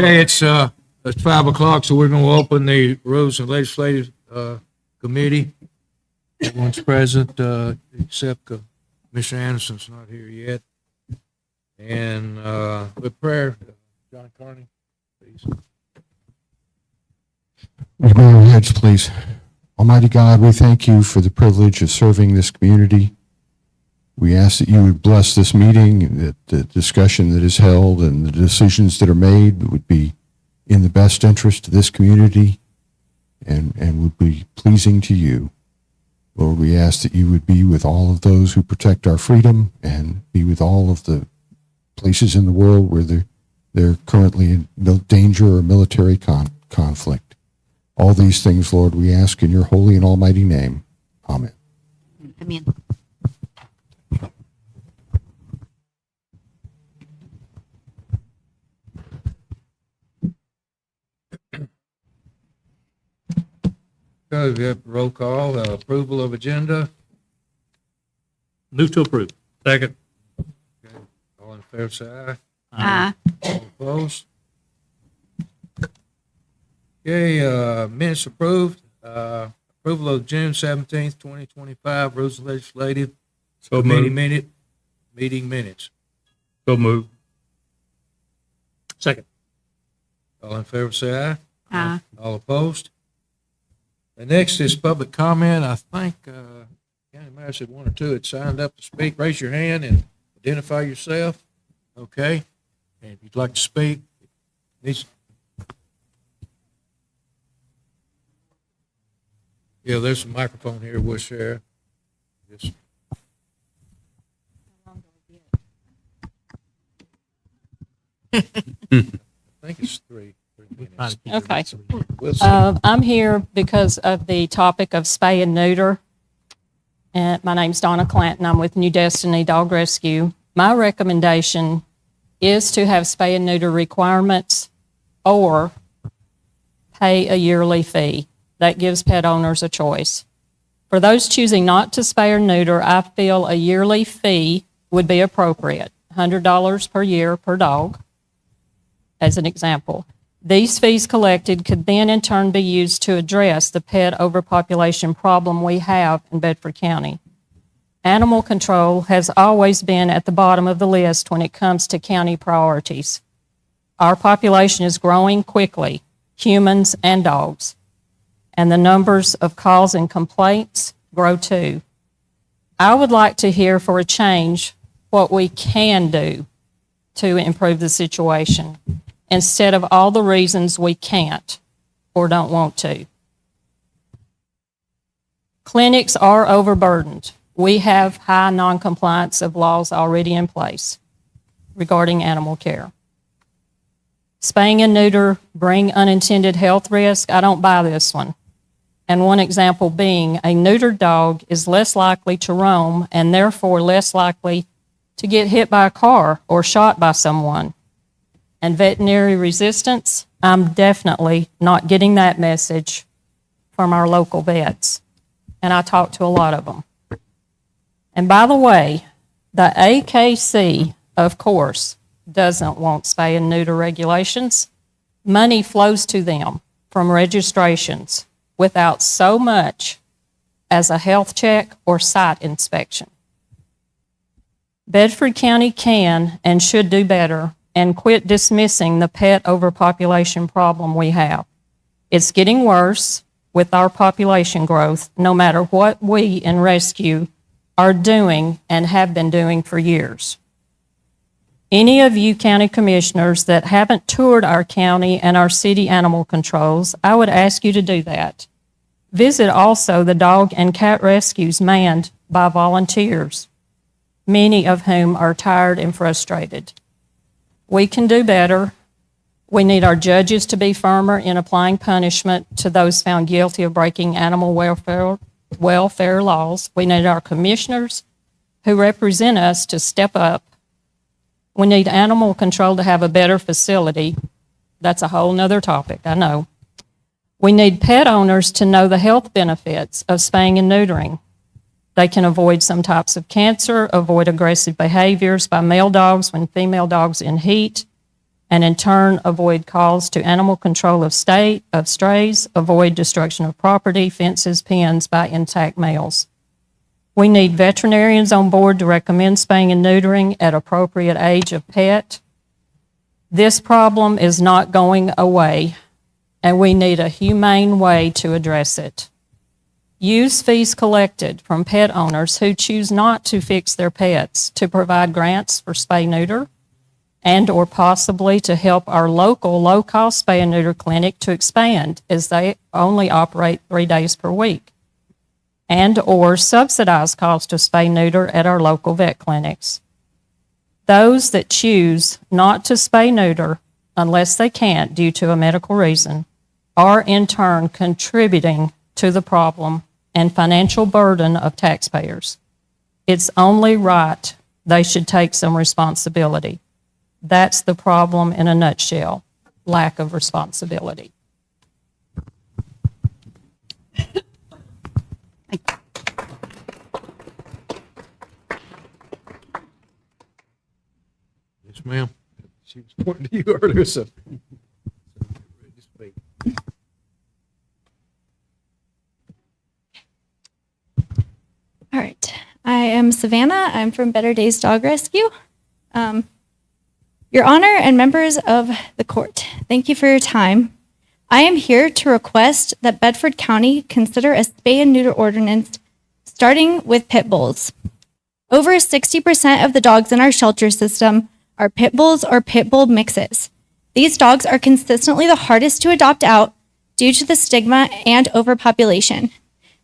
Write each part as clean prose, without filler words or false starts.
Okay, it's 5 o'clock, so we're going to open the Rules and Legislative Committee. Everyone's present, except Mr. Anderson's not here yet. And with prayer, John Carney, please. Would you bow your heads, please? Almighty God, we thank you for the privilege of serving this community. We ask that you would bless this meeting, that the discussion that is held and the decisions that are made would be in the best interest of this community and would be pleasing to you. Lord, we ask that you would be with all of those who protect our freedom and be with all of the places in the world where they're currently in danger or military conflict. All these things, Lord, we ask in your holy and almighty name. Amen. Amen. Okay, we have roll call, approval of agenda. Move to approve. Second. Okay, all in favor, say aye. Aye. All opposed? Okay, minutes approved. Approval of June 17th, 2025, Rules and Legislative So Committee moved. meeting minutes. So moved. Second. All in favor, say aye. Aye. All opposed? The next is public comment. I think County Mayor said one or two had signed up to speak. Raise your hand and identify yourself. Okay? And if you'd like to speak, there's a microphone here. We'll share. Just I think it's 3 minutes. Okay. We'll see. I'm here because of the topic of spay and neuter. And my name's Donna Clanton. I'm with New Destiny Dog Rescue. My recommendation is to have spay and neuter requirements or pay a yearly fee. That gives pet owners a choice. For those choosing not to spay or neuter, I feel a yearly fee would be appropriate, $100 per year per dog, as an example. These fees collected could then in turn be used to address the pet overpopulation problem we have in Bedford County. Animal control has always been at the bottom of the list when it comes to county priorities. Our population is growing quickly, humans and dogs, and the numbers of calls and complaints grow too. I would like to hear for a change what we can do to improve the situation, instead of all the reasons we can't or don't want to. Clinics are overburdened. We have high noncompliance of laws already in place regarding animal care. Spaying and neuter bring unintended health risk. I don't buy this one. And one example being a neutered dog is less likely to roam and therefore less likely to get hit by a car or shot by someone. And veterinary resistance, I'm definitely not getting that message from our local vets. And I talk to a lot of them. And by the way, the AKC, of course, doesn't want spay and neuter regulations. Money flows to them from registrations without so much as a health check or site inspection. Bedford County can and should do better and quit dismissing the pet overpopulation problem we have. It's getting worse with our population growth, no matter what we in rescue are doing and have been doing for years. Any of you county commissioners that haven't toured our county and our city animal controls, I would ask you to do that. Visit also the dog and cat rescues manned by volunteers, many of whom are tired and frustrated. We can do better. We need our judges to be firmer in applying punishment to those found guilty of breaking animal welfare laws. We need our commissioners who represent us to step up. We need animal control to have a better facility. That's a whole nother topic, I know. We need pet owners to know the health benefits of spaying and neutering. They can avoid some types of cancer, avoid aggressive behaviors by male dogs when female dogs in heat, and in turn avoid calls to animal control of strays, avoid destruction of property, fences, pens by intact males. We need veterinarians on board to recommend spaying and neutering at appropriate age of pet. This problem is not going away, and we need a humane way to address it. Use fees collected from pet owners who choose not to fix their pets to provide grants for spay-neuter and or possibly to help our local low-cost spay and neuter clinic to expand as they only operate 3 days per week, and or subsidize cost of spay-neuter at our local vet clinics. Those that choose not to spay-neuter unless they can't due to a medical reason are in turn contributing to the problem and financial burden of taxpayers. It's only right they should take some responsibility. That's the problem in a nutshell, lack of responsibility. Yes, ma'am. She was pointing to you earlier, so. All right. I am Savannah. I'm from Better Days Dog Rescue. Your Honor and members of the court, thank you for your time. I am here to request that Bedford County consider a spay and neuter ordinance starting with pit bulls. Over 60% of the dogs in our shelter system are pit bulls or pit bull mixes. These dogs are consistently the hardest to adopt out due to the stigma and overpopulation.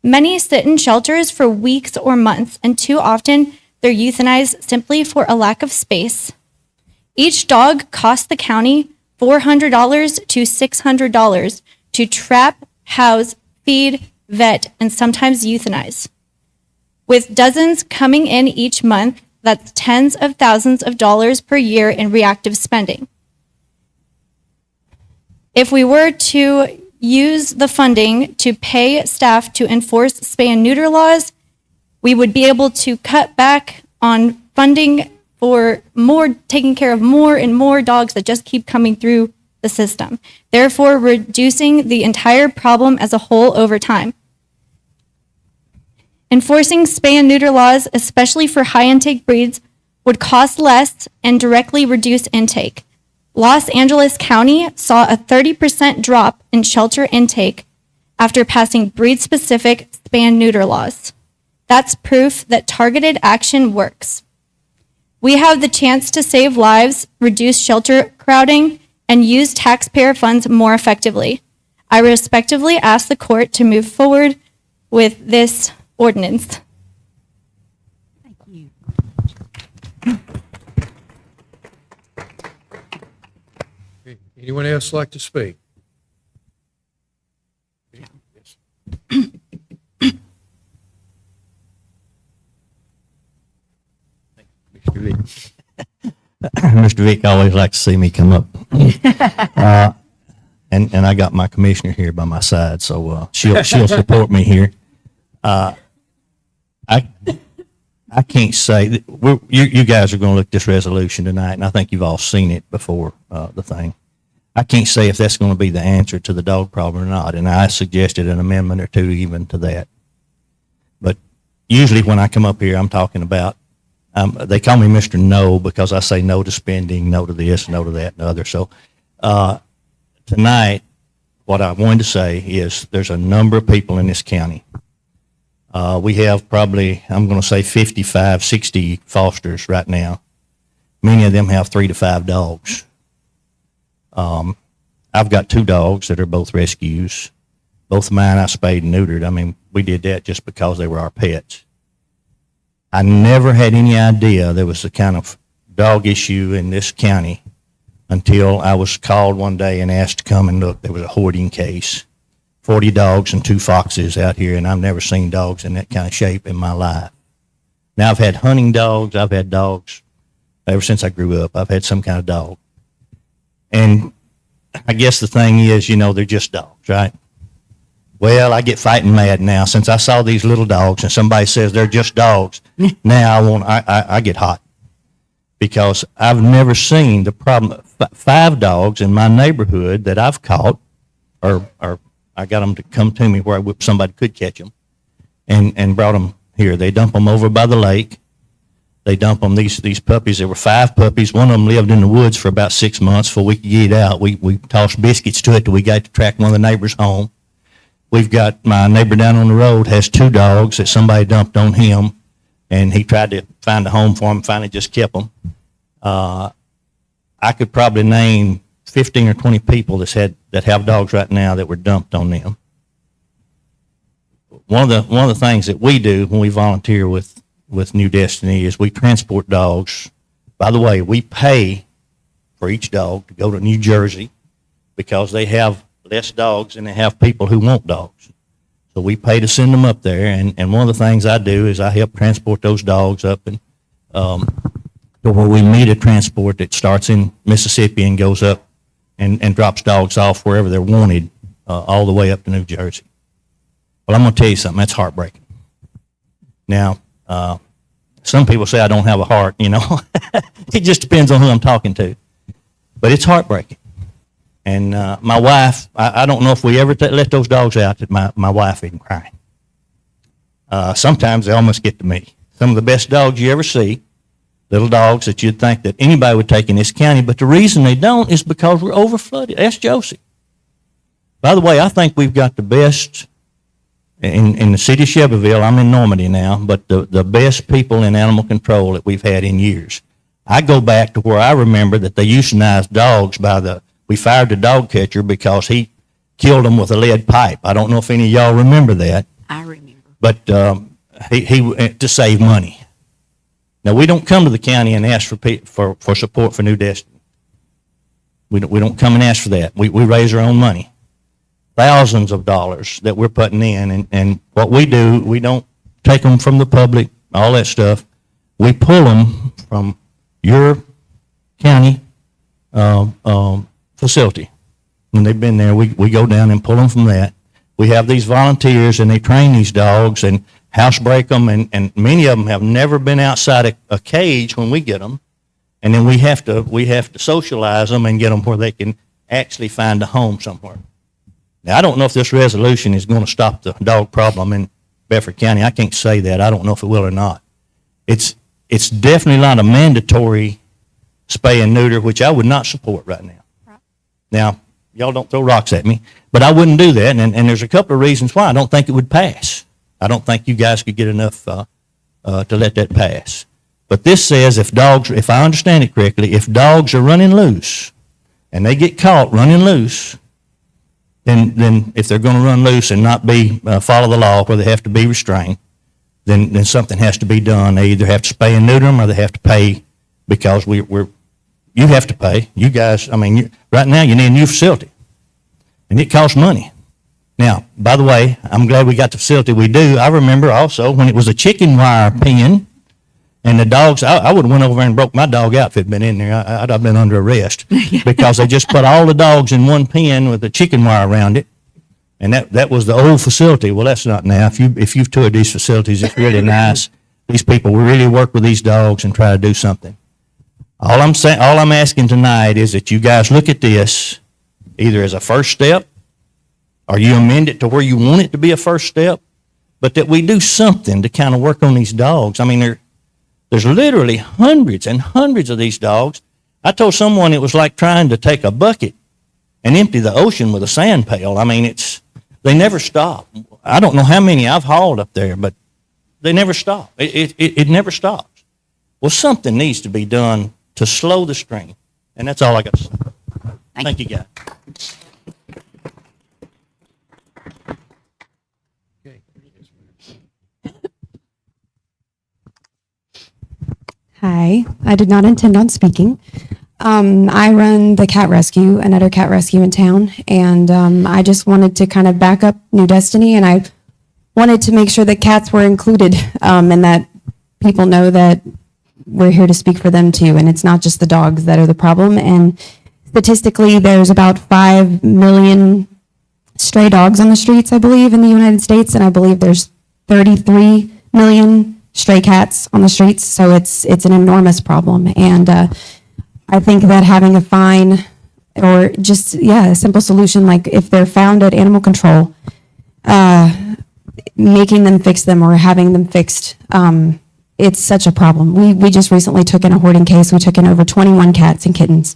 Many sit in shelters for weeks or months, and too often they're euthanized simply for a lack of space. Each dog costs the county $400 to $600 to trap, house, feed, vet, and sometimes euthanize. With dozens coming in each month, that's tens of thousands of dollars per year in reactive spending. If we were to use the funding to pay staff to enforce spay and neuter laws, we would be able to cut back on funding for taking care of more and more dogs that just keep coming through the system, therefore reducing the entire problem as a whole over time. Enforcing spay and neuter laws, especially for high intake breeds, would cost less and directly reduce intake. Los Angeles County saw a 30% drop in shelter intake after passing breed-specific spay and neuter laws. That's proof that targeted action works. We have the chance to save lives, reduce shelter crowding, and use taxpayer funds more effectively. I respectfully ask the court to move forward with this ordinance. Thank you. Okay. Anyone else like to speak? Yes. Mr. Vick. Mr. Vick always likes to see me come up. And I got my commissioner here by my side, so she'll support me here. I can't say, you guys are going to look at this resolution tonight, and I think you've all seen it before the thing. I can't say if that's going to be the answer to the dog problem or not, and I suggested an amendment or two even to that. But usually when I come up here, I'm talking about, they call me Mr. No because I say no to spending, no to this, no to that, and the other. So tonight, what I wanted to say is there's a number of people in this county. We have probably, I'm going to say 55, 60 fosters right now. Many of them have 3 to 5 dogs. I've got 2 dogs that are both rescues. Both of mine I spayed and neutered. I mean, we did that just because they were our pets. I never had any idea there was a kind of dog issue in this county until I was called one day and asked to come and look. There was a hoarding case. 40 dogs and 2 foxes out here, and I've never seen dogs in that kind of shape in my life. Now, I've had hunting dogs. I've had dogs ever since I grew up. I've had some kind of dog. And I guess the thing is, they're just dogs, right? Well, I get fighting mad now. Since I saw these little dogs and somebody says they're just dogs, now I get hot because I've never seen the problem. 5 dogs in my neighborhood that I've caught, or I got them to come to me where somebody could catch them, and brought them here. They dump them over by the lake. They dump them, these puppies. There were 5 puppies. One of them lived in the woods for about 6 months before we could get it out. We tossed biscuits to it till we got to track one of the neighbors home. We've got my neighbor down on the road has 2 dogs that somebody dumped on him, and he tried to find a home for them, finally just kept them. I could probably name 15 or 20 people that have dogs right now that were dumped on them. One of the things that we do when we volunteer with New Destiny is we transport dogs. By the way, we pay for each dog to go to New Jersey because they have less dogs than they have people who want dogs. So we pay to send them up there, and one of the things I do is I help transport those dogs up and to where we meet a transport that starts in Mississippi and goes up and drops dogs off wherever they're wanted, all the way up to New Jersey. Well, I'm going to tell you something. That's heartbreaking. Now, some people say I don't have a heart, you know. It just depends on who I'm talking to. But it's heartbreaking. And my wife, I don't know if we ever let those dogs out that my wife isn't crying. Sometimes they almost get to me. Some of the best dogs you ever see, little dogs that you'd think that anybody would take in this county, but the reason they don't is because we're overflooded. Ask Josie. By the way, I think we've got the best, in the city of Shelbyville, I'm in Normandy now, but the best people in animal control that we've had in years. I go back to where I remember that they euthanized dogs we fired the dog catcher because he killed them with a lead pipe. I don't know if any of y'all remember that. I remember. But he to save money. Now, we don't come to the county and ask for support for New Destiny. We don't come and ask for that. We raise our own money. Thousands of dollars that we're putting in, and what we do, we don't take them from the public, all that stuff. We pull them from your county facility. When they've been there, we go down and pull them from that. We have these volunteers, and they train these dogs and housebreak them, and many of them have never been outside a cage when we get them. And then we have to socialize them and get them where they can actually find a home somewhere. Now, I don't know if this resolution is going to stop the dog problem in Bedford County. I can't say that. I don't know if it will or not. It's definitely not a mandatory spay and neuter, which I would not support right now. Right. Now, y'all don't throw rocks at me, but I wouldn't do that, and there's a couple of reasons why I don't think it would pass. I don't think you guys could get enough to let that pass. But this says if I understand it correctly, if dogs are running loose and they get caught running loose, then if they're going to run loose and not follow the law where they have to be restrained, then something has to be done. They either have to spay and neuter them or they have to pay because you have to pay. You guys, right now you need a new facility and it costs money. Now, by the way, I'm glad we got the facility we do. I remember also when it was a chicken wire pen, and the dogs, I would have went over and broke my dog out if it had been in there. I'd have been under arrest because they just put all the dogs in one pen with a chicken wire around it, and that was the old facility. Well, that's not now. If you've toured these facilities, it's really nice. These people really work with these dogs and try to do something. All I'm asking tonight is that you guys look at this either as a first step, or you amend it to where you want it to be a first step, but that we do something to kind of work on these dogs. There's literally hundreds and hundreds of these dogs. I told someone it was like trying to take a bucket and empty the ocean with a sand pail. They never stop. I don't know how many I've hauled up there, but they never stop. It never stops. Well, something needs to be done to slow the stream, and that's all I got to say. Thank you, guys. Hi, I did not intend on speaking. I run the cat rescue, another cat rescue in town, and I just wanted to kind of back up New Destiny, and I wanted to make sure that cats were included and that people know that we're here to speak for them too, and it's not just the dogs that are the problem. And statistically, there's about 5 million stray dogs on the streets, I believe, in the United States, and I believe there's 33 million stray cats on the streets, so it's an enormous problem. And I think that having a fine or just, yeah, a simple solution, like if they're found at animal control, making them fix them or having them fixed, it's such a problem. We just recently took in a hoarding case. We took in over 21 cats and kittens,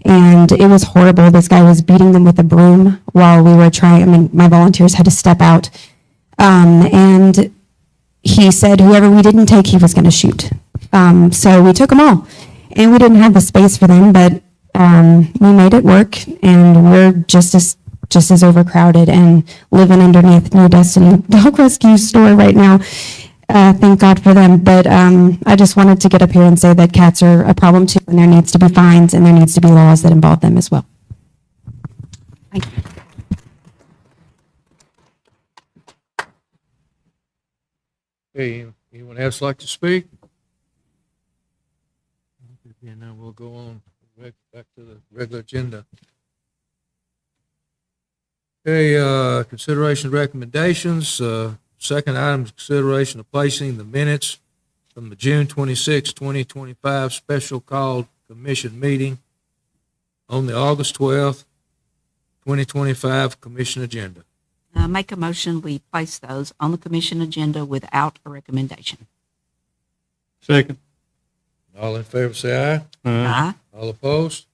and it was horrible. This guy was beating them with a broom while we were trying. I mean, my volunteers had to step out, and he said whoever we didn't take, he was going to shoot. So we took them all, and we didn't have the space for them, but we made it work, and we're just as overcrowded and living underneath New Destiny Dog Rescue Store right now. Thank God for them. But I just wanted to get up here and say that cats are a problem too, and there needs to be fines and there needs to be laws that involve them as well. Thank you. Okay, anyone else like to speak? And then we'll go on back to the regular agenda. Okay, consideration of recommendations. Second item is consideration of placing the minutes from the June 26, 2025 special called commission meeting on the August 12th, 2025 commission agenda. Make a motion, we place those on the commission agenda without a recommendation. Second. All in favor, say aye. Aye. All opposed?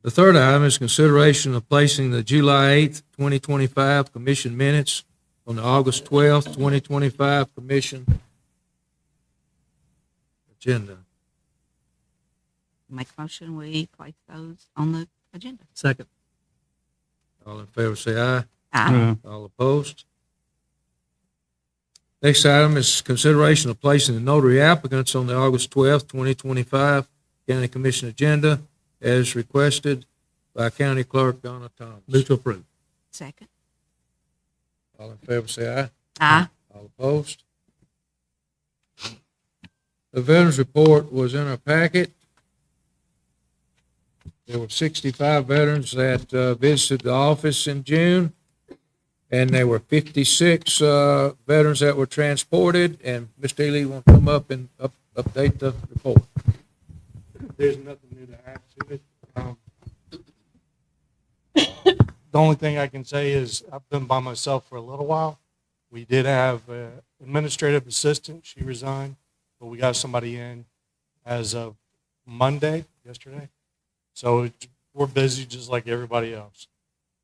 The third item is consideration of placing the July 8th, 2025 commission minutes on the August 12th, 2025 commission agenda. Make a motion, we place those on the agenda. Second. All in favor, say aye. Aye. All opposed? Next item is consideration of placing the notary applicants on the August 12th, 2025 county commission agenda as requested by County Clerk Donna Thomas. Move to approve. Second. All in favor, say aye. Aye. All opposed? The veterans report was in our packet. There were 65 veterans that visited the office in June, and there were 56 veterans that were transported. And Mr. Ely, you want to come up and update the report? There's nothing new to add to it. The only thing I can say is I've been by myself for a little while. We did have an administrative assistant. She resigned, but we got somebody in as of Monday, yesterday. So we're busy just like everybody else.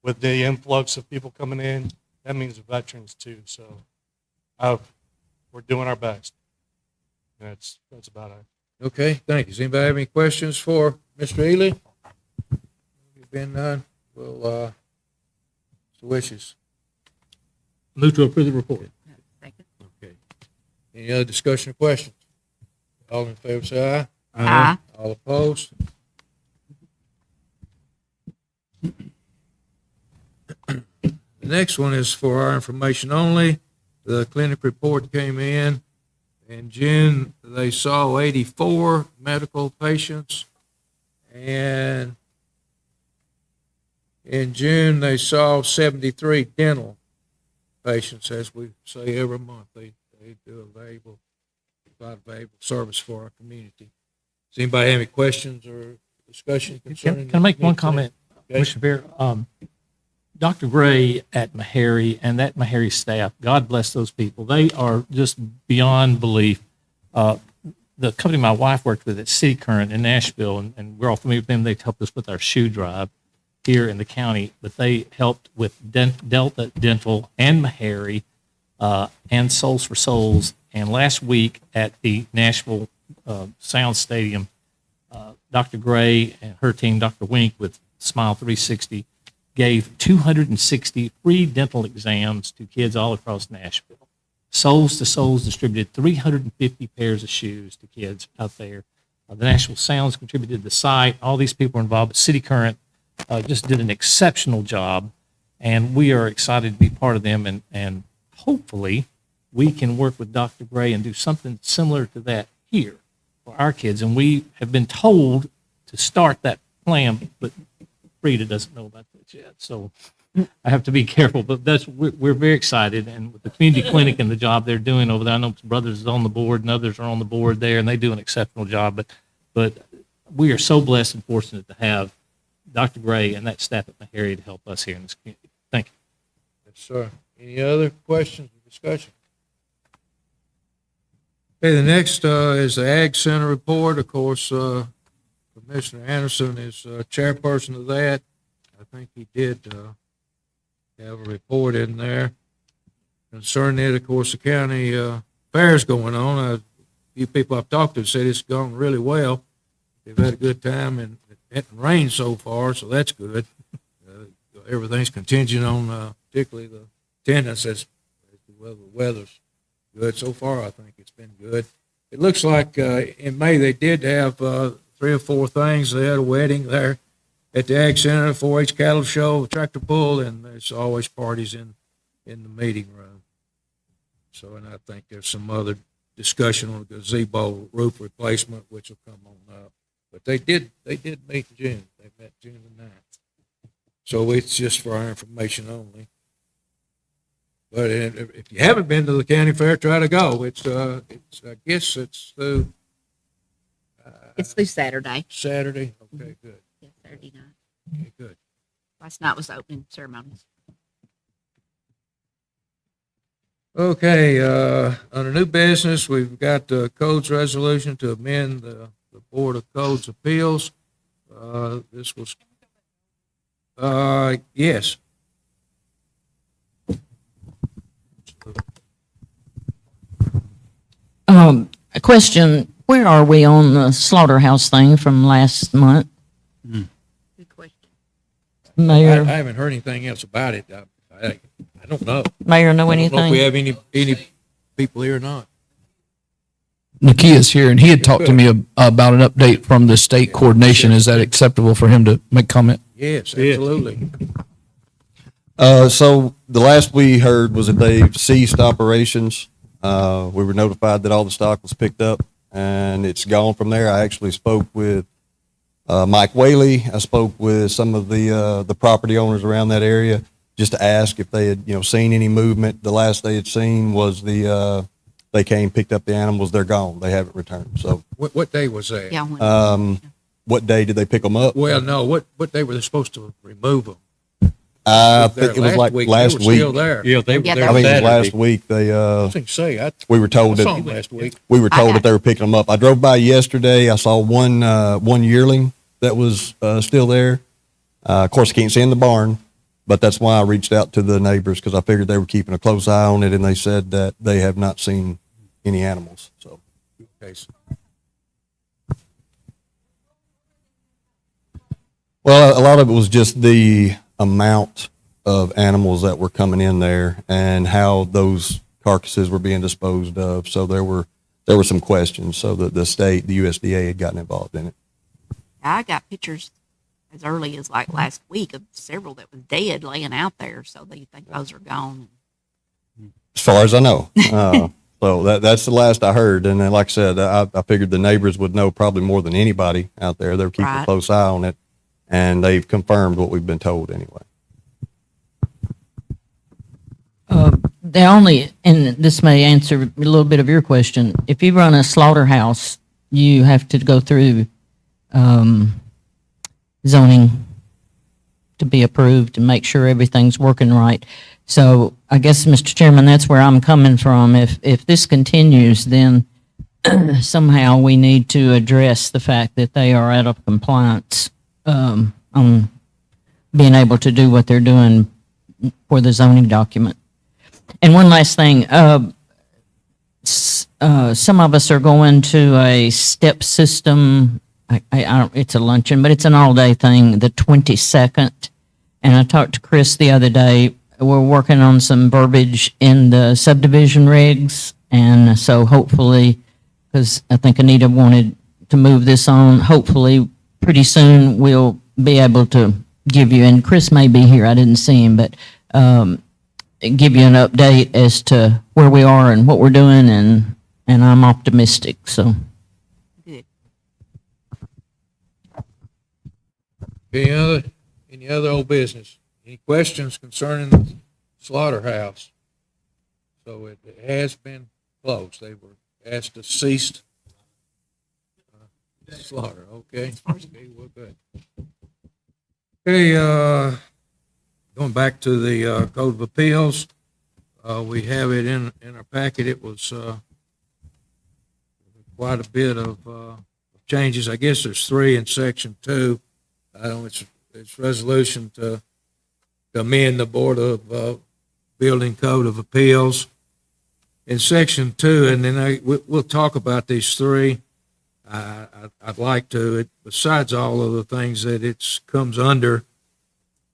With the influx of people coming in, that means the veterans too. So we're doing our best. That's about it. Okay, thank you. Does anybody have any questions for Mr. Ely? You've been none. Well, the wishes. Move to approve the report. Second. Okay. Any other discussion or questions? All in favor, say aye. Aye. All opposed? The next one is for our information only. The clinic report came in June. They saw 84 medical patients, and in June they saw 73 dental patients. As we say every month, they do provide a valuable service for our community. Does anybody have any questions or discussion concerning? Can I make one comment, Okay. Mr. Bear? Dr. Gray at Meharry and that Meharry staff, God bless those people. They are just beyond belief. The company my wife worked with at City Current in Nashville, and we're all familiar with them. They helped us with our shoe drive here in the county, but they helped with Delta Dental and Meharry and Souls for Souls. And last week at the Nashville Sound Stadium, Dr. Gray and her team, Dr. Wink with Smile 360, gave 260 free dental exams to kids all across Nashville. Souls to Souls distributed 350 pairs of shoes to kids out there. The Nashville Sounds contributed to the site. All these people were involved. City Current just did an exceptional job, and we are excited to be part of them. And hopefully we can work with Dr. Gray and do something similar to that here for our kids. And we have been told to start that plan, but Frida doesn't know about that yet. So I have to be careful, but we're very excited. And with the community clinic and the job they're doing over there, I know Brothers is on the board and others are on the board there, and they do an exceptional job. But we are so blessed and fortunate to have Dr. Gray and that staff at Meharry to help us here in this community. Thank you. Yes, sir. Any other questions or discussion? Okay, the next is the Ag Center report. Of course, Commissioner Anderson is chairperson of that. I think he did have a report in there concerning it. Of course, the county fair's going on. A few people I've talked to said it's gone really well. They've had a good time, and it hasn't rained so far, so that's good. Everything's contingent on particularly the attendance as well. The weather's good so far. I think it's been good. It looks like in May they did have 3 or 4 things. They had a wedding there at the Ag Center, 4-H cattle show, tractor pull, and there's always parties in the meeting room. So, and I think there's some other discussion on the gazebo roof replacement, which will come on up. But they did meet in June. They met June the 9th. So it's just for our information only. But if you haven't been to the county fair, try to go. It's I guess it's through It's through Saturday. Saturday. Okay, good. Yes, Saturday night. Okay, good. Last night was the opening ceremonies. Okay, under new business, we've got the codes resolution to amend the Board of Codes Appeals. This was, yes. A question, where are we on the slaughterhouse thing from last month? Good question. I Mayor, haven't heard anything else about it. I don't know. Mayor, know I don't know if we anything? have any people here or not. Nakia's here, and he had talked to me about an update from the state coordination. Is that acceptable for him to make comment? Yes, absolutely. So the last we heard was that they've ceased operations. We were notified that all the stock was picked up and it's gone from there. I actually spoke with Mike Whaley. I spoke with some of the property owners around that area just to ask if they had seen any movement. The last they had seen was they came, picked up the animals. They're gone. They haven't returned. So What day was that? Yeah. I went- what day did they pick them up? Well, no, what day were they supposed to remove them? I There think it was like They last were week. still there. Yeah, they were Yeah, there I think it was last Saturday. week. They I was going to say, we were told I saw that them last week. we were I told got that they were picking them up. I drove by yesterday. I saw one yearling that was still there. Of course, I can't see in the barn, but that's why I reached out to the neighbors because I figured they were keeping a close eye on it, and they said that they have not seen any animals. So Okay, so well, a lot of it was just the amount of animals that were coming in there and how those carcasses were being disposed of. So there were some questions. So the state, the USDA, had gotten involved in it. I got pictures as early as like last week of several that was dead laying out there. So they think those are gone. As far as I know. So that's the last I heard. And then, like I said, I figured the neighbors would know probably more than anybody out there. They're keeping a Right. close eye on it, and they've confirmed what we've been told anyway. The only, and this may answer a little bit of your question, if you run a slaughterhouse, you have to go through zoning to be approved and make sure everything's working right. So I guess, Mr. Chairman, that's where I'm coming from. If this continues, then somehow we need to address the fact that they are out of compliance on being able to do what they're doing for the zoning document. And one last thing, some of us are going to a step system. I don't, it's a luncheon, but it's an all-day thing, the 22nd. And I talked to Chris the other day. We're working on some verbiage in the subdivision regs. And so hopefully, because I think Anita wanted to move this on, hopefully pretty soon we'll be able to give you, and Chris may be here, I didn't see him, but give you an update as to where we are and what we're doing, and I'm optimistic, so. Good. any other old business? Any questions concerning the slaughterhouse? So it has been closed. They were asked to cease slaughter. Okay. Okay, well, good. Okay, going back to the Code of Appeals, we have it in our packet. It was quite a bit of changes. I guess there's 3 in Section 2. It's resolution to amend the Board of Building Code of Appeals. In Section 2, and then we'll talk about these 3. I'd like to, besides all of the things that it comes under,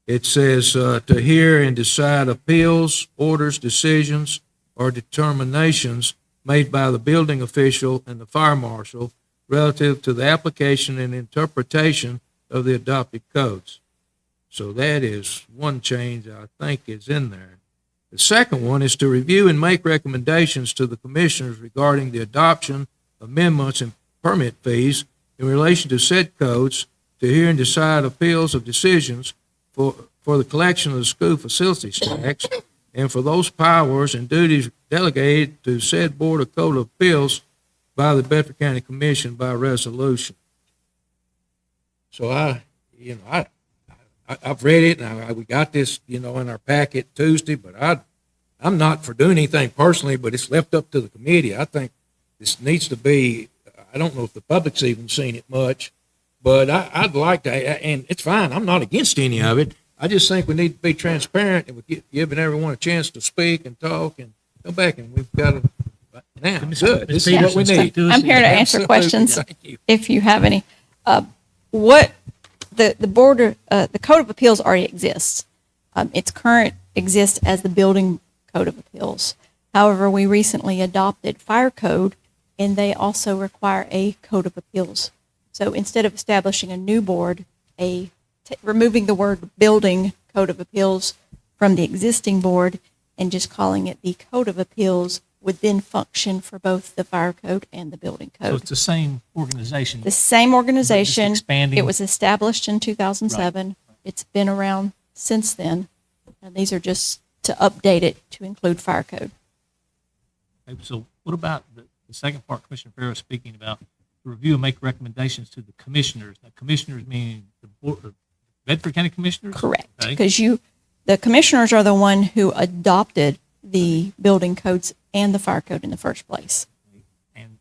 it says to hear and decide appeals, orders, decisions, or determinations made by the building official and the fire marshal relative to the application and interpretation of the adopted codes. So that is one change I think is in there. The second one is to review and make recommendations to the commissioners regarding the adoption, amendments, and permit fees in relation to said codes, to hear and decide appeals of decisions for the collection of the school facilities tax, and for those powers and duties delegated to said Board of Code of Appeals by the Bedford County Commission by resolution. So I've read it, and we got this, in our packet Tuesday, but I'm not for doing anything personally, but it's left up to the committee. I think this needs to be, I don't know if the public's even seen it much, but I'd like to, and it's fine, I'm not against any of it. I just think we need to be transparent, and we're giving everyone a chance to speak and talk and come back, and we've got to, now, good, this is what we need. I'm here to answer Absolutely. questions Thank you. if you have any. What the Code of Appeals already exists. Its current exists as the Building Code of Appeals. However, we recently adopted Fire Code, and they also require a Code of Appeals. So instead of establishing a new board, removing the word Building Code of Appeals from the existing board and just calling it the Code of Appeals would then function for both the Fire Code and the Building Code. So it's the same organization. The same organization. Just expanding. It was established in 2007. Right. It's been around since then. And these are just to update it to include Fire Code. Okay, so what about the second part Commissioner Farrow is speaking about, to review and make recommendations to the commissioners? Now, commissioners meaning the board, Bedford County Commissioners? Correct. Okay. Because the commissioners are the one who adopted the building codes and the fire code in the first place. And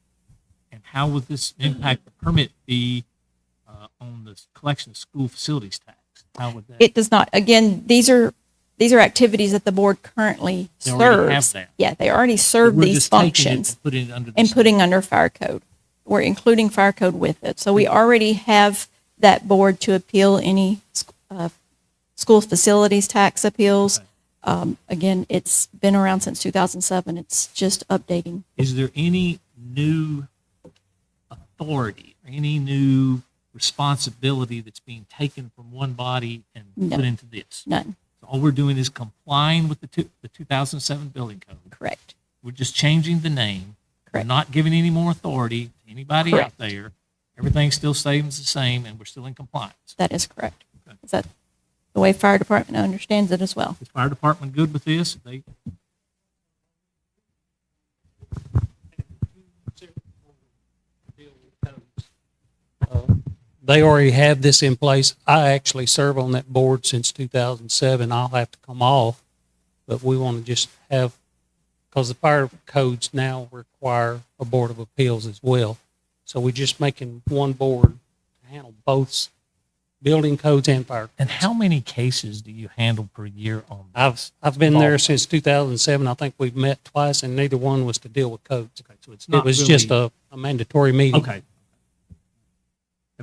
how would this impact the permit fee on the collection of school facilities tax? How would that? It does not. Again, these are activities that the board currently They serves. already have that. Yeah, they already serve We're these just taking it functions and putting it under the and same- putting under fire code. We're including fire code with it. So we already have that board to appeal any school facilities tax appeals. Again, it's been around since 2007. It's just updating. Is there any new authority, or any new responsibility that's being taken from one body and No. put into this? None. So all we're doing is complying with the 2007 building code. Correct. We're just changing the name. Correct. We're not giving any more authority to anybody Correct. out there. Everything still stays the same, and we're still in compliance. That is correct. Okay. Is that the way fire department understands it as well? Is fire department good with this? They already have this in place. I actually serve on that board since 2007. I'll have to come off, but we want to just have, because the fire codes now require a board of appeals as well. So we're just making one board to handle both building codes and fire. And how many cases do you handle per year on that? I've been there since 2007. I think we've met twice, and neither one was to deal with codes. Okay, so it's not It was really, just a mandatory meeting. okay.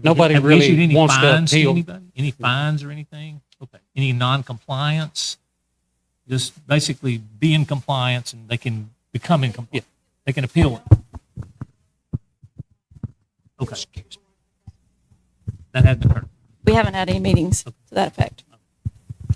Nobody have we really issued any wants to fines appeal. anybody? Any fines or anything? Okay. Any non-compliance? Just basically be in compliance, and they can become in compliance. They can appeal it. Okay. That hasn't occurred. We haven't had any meetings to that effect.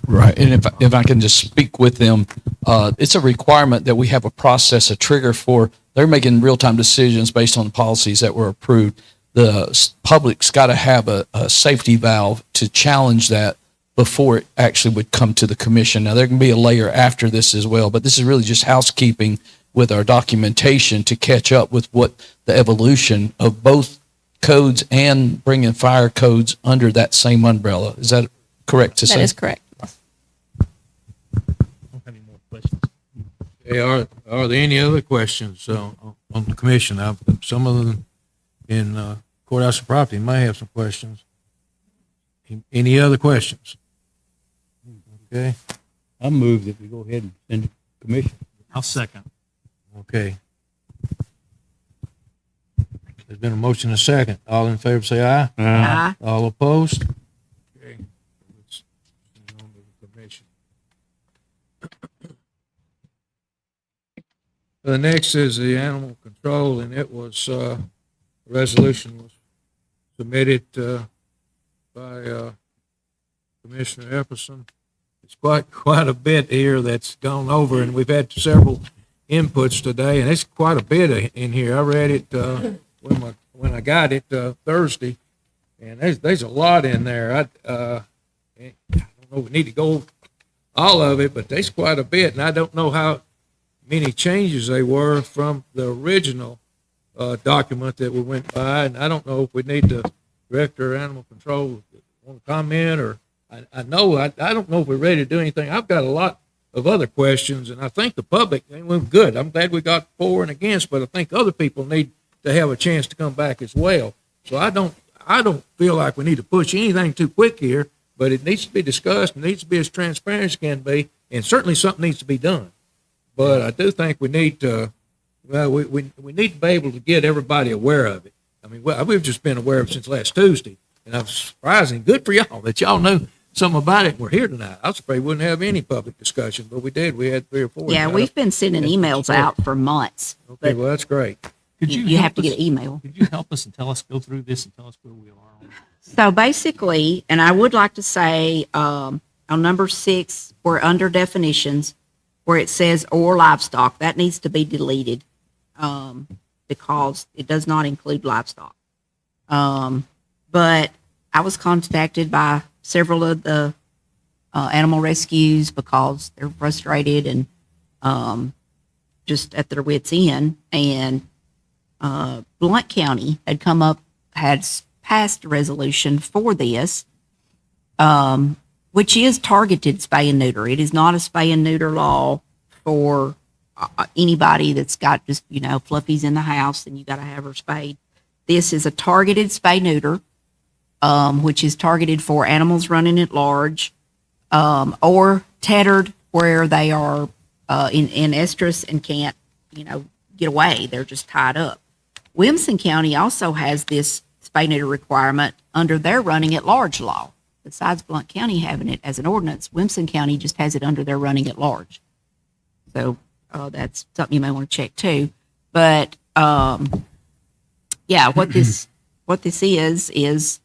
Right, and if I can just speak with them, it's a requirement that we have a process, a trigger for, they're making real-time decisions based on the policies that were approved. The public's got to have a safety valve to challenge that before it actually would come to the commission. Now, there can be a layer after this as well, but this is really just housekeeping with our documentation to catch up with what the evolution of both codes and bringing fire codes under that same umbrella. Is that correct to say? That is correct. I don't have any more questions. Hey, are there any other questions on the commission? Some of them in courthouse and property may have some questions. Any other questions? Okay, I move that we go ahead and send it to commission. I'll second. okay. There's been a motion and a second. All in favor say aye. Aye. All opposed? Okay. Let's send it on to the commission. The next is the animal control, and it was, resolution was submitted, by, Commissioner Epperson. It's quite a bit here that's gone over, and we've had several inputs today, and it's quite a bit in here. I read it, when I got it, Thursday, and there's a lot in there. I don't know, we need to go all of it, but there's quite a bit, and I don't know how many changes they were from the original document that we went by, and I don't know if we need to Director of Animal Control want to comment, or I don't know if we're ready to do anything. I've got a lot of other questions, and I think the public, well, good. I'm glad we got for and against, but I think other people need to have a chance to come back as well. So I don't feel like we need to push anything too quick here, but it needs to be discussed, it needs to be as transparent as can be, and certainly something needs to be done. But I do think we need to, we need to be able to get everybody aware of it. I mean, we've just been aware of it since last Tuesday, and I'm surprising. Good for y'all that y'all knew something about it and we're here tonight. I was afraid we wouldn't have any public discussion, but we did. We had 3 or 4. Yeah, we've been sending emails out for months. Okay, well, that's great. Could You have to get an email. Could you help us and go through this and tell us where we are on it? So basically, and I would like to say, on number 6, we're under definitions, where it says or livestock, that needs to be deleted, because it does not include livestock. But I was contacted by several of the animal rescues because they're frustrated and just at their wits' end. And Blount County had passed a resolution for this, which is targeted spay and neuter. It is not a spay and neuter law for anybody that's got just, fluffies in the house and you got to have her spayed. This is a targeted spay neuter, which is targeted for animals running at large, or tethered where they are in estrus and can't, get away. They're just tied up. Williamson County also has this spay neuter requirement under their running at large law. Besides Blount County having it as an ordinance, Williamson County just has it under their running at large. So that's something you may want to check too. But yeah, what this is,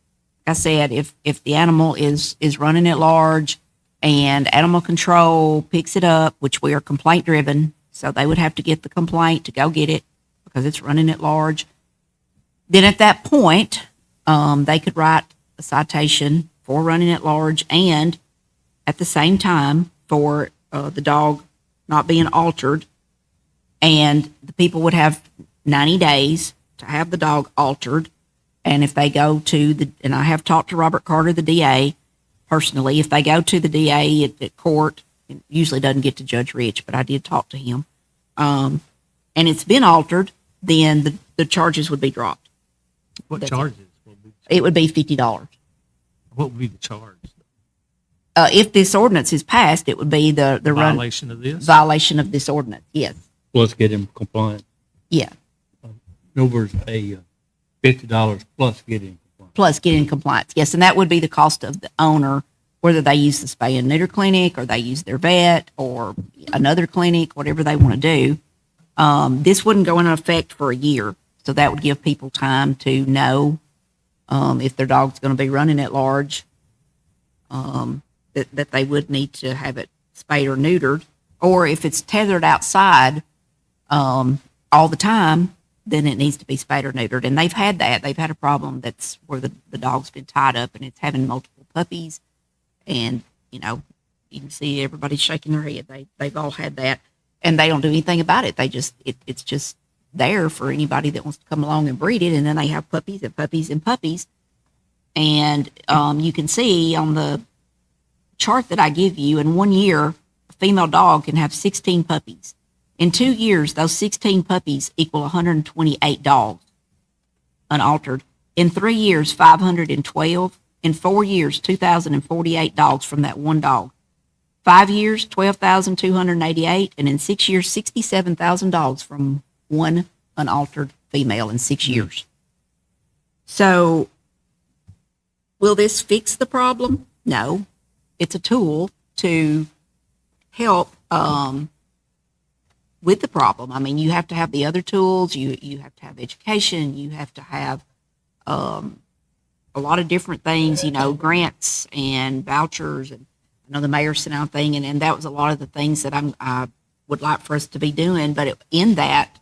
like I said, if the animal is running at large and animal control picks it up, which we are complaint driven, so they would have to get the complaint to go get it because it's running at large. Then at that point, they could write a citation for running at large and at the same time for the dog not being altered. And the people would have 90 days to have the dog altered. And if they go to and I have talked to Robert Carter, the DA, personally, if they go to the DA at court, it usually doesn't get to Judge Rich, but I did talk to him, and it's been altered, then the charges would be dropped. What charges? It would be $50. What would be the charge? If this ordinance is passed, it would be the Violation of this? violation of this ordinance. Yes. Plus get him compliant. Yeah. In other words, a $50 plus get him compliant. Plus get in compliance. Yes. And that would be the cost of the owner, whether they use the spay and neuter clinic or they use their vet or another clinic, whatever they want to do. This wouldn't go into effect for a year. So that would give people time to know if their dog's going to be running at large, that they would need to have it spayed or neutered. Or if it's tethered outside all the time, then it needs to be spayed or neutered. And they've had that. They've had a problem that's where the dog's been tied up and it's having multiple puppies. And, you can see everybody shaking their head. They've all had that, and they don't do anything about it. They just, it's just there for anybody that wants to come along and breed it. And then they have puppies and puppies and puppies. And you can see on the chart that I give you, in 1 year, a female dog can have 16 puppies. In 2 years, those 16 puppies equal 128 dogs, unaltered. In 3 years, 512. In 4 years, 2,048 dogs from that one dog. 5 years, 12,288. And in 6 years, 67,000 dogs from one unaltered female in 6 years. So, will this fix the problem? No. It's a tool to help with the problem. I mean, you have to have the other tools. You have to have education. You have to have a lot of different things, grants and vouchers. And I know the mayor sent out a thing, and that was a lot of the things that I would like for us to be doing. But in that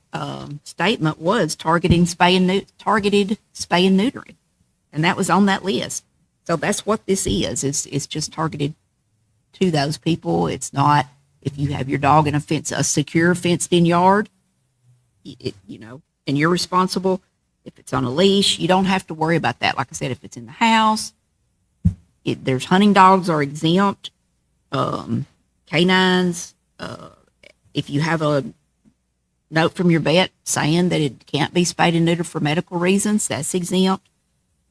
statement was targeted spay and neutering, and that was on that list. So that's what this is. It's just targeted to those people. It's not if you have your dog in a secure fenced-in yard, and you're responsible. If it's on a leash, you don't have to worry about that. Like I said, if it's in the house, there's hunting dogs are exempt, canines. If you have a note from your vet saying that it can't be spayed and neutered for medical reasons, that's exempt.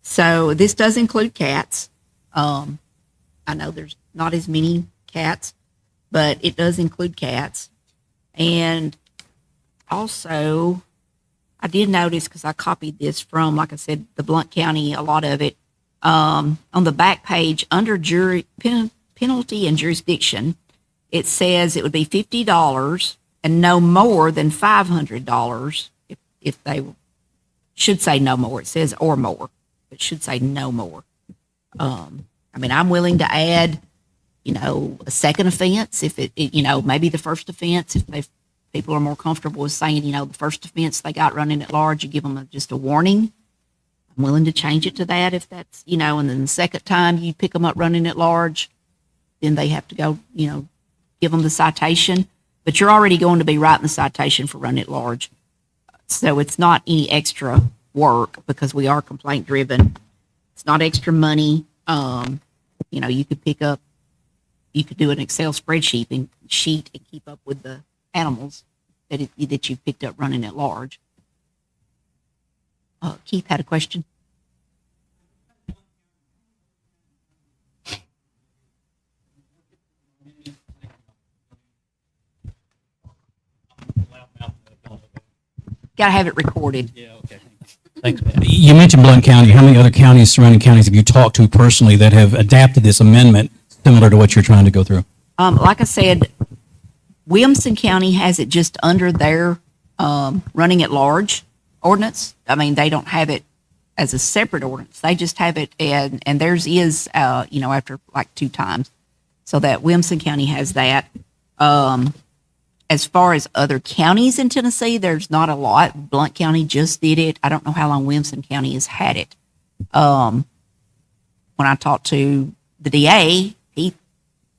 So this does include cats. I know there's not as many cats, but it does include cats. And also, I did notice, because I copied this from, like I said, the Blount County, a lot of it, on the back page under penalty and jurisdiction, it says it would be $50 and no more than $500 if they should say no more. It says or more. It should say no more. I mean, I'm willing to add, a second offense if maybe the first offense, if people are more comfortable with saying, the first offense they got running at large, you give them just a warning. I'm willing to change it to that if that's, and then the second time you pick them up running at large, then they have to go, give them the citation. But you're already going to be writing the citation for running at large. So it's not any extra work because we are complaint driven. It's not extra money. You could do an Excel spreadsheet and keep up with the animals that you picked up running at large. Keith had a question. Got to have it recorded. Yeah, okay. Thanks. You mentioned Blount County. How many other counties, surrounding counties, have you talked to personally that have adapted this amendment similar to what you're trying to go through? Like I said, Williamson County has it just under their running at large ordinance. I mean, they don't have it as a separate ordinance. They just have it, and theirs is, after like 2 times. So that Williamson County has that. As far as other counties in Tennessee, there's not a lot. Blount County just did it. I don't know how long Williamson County has had it. When I talked to the DA, he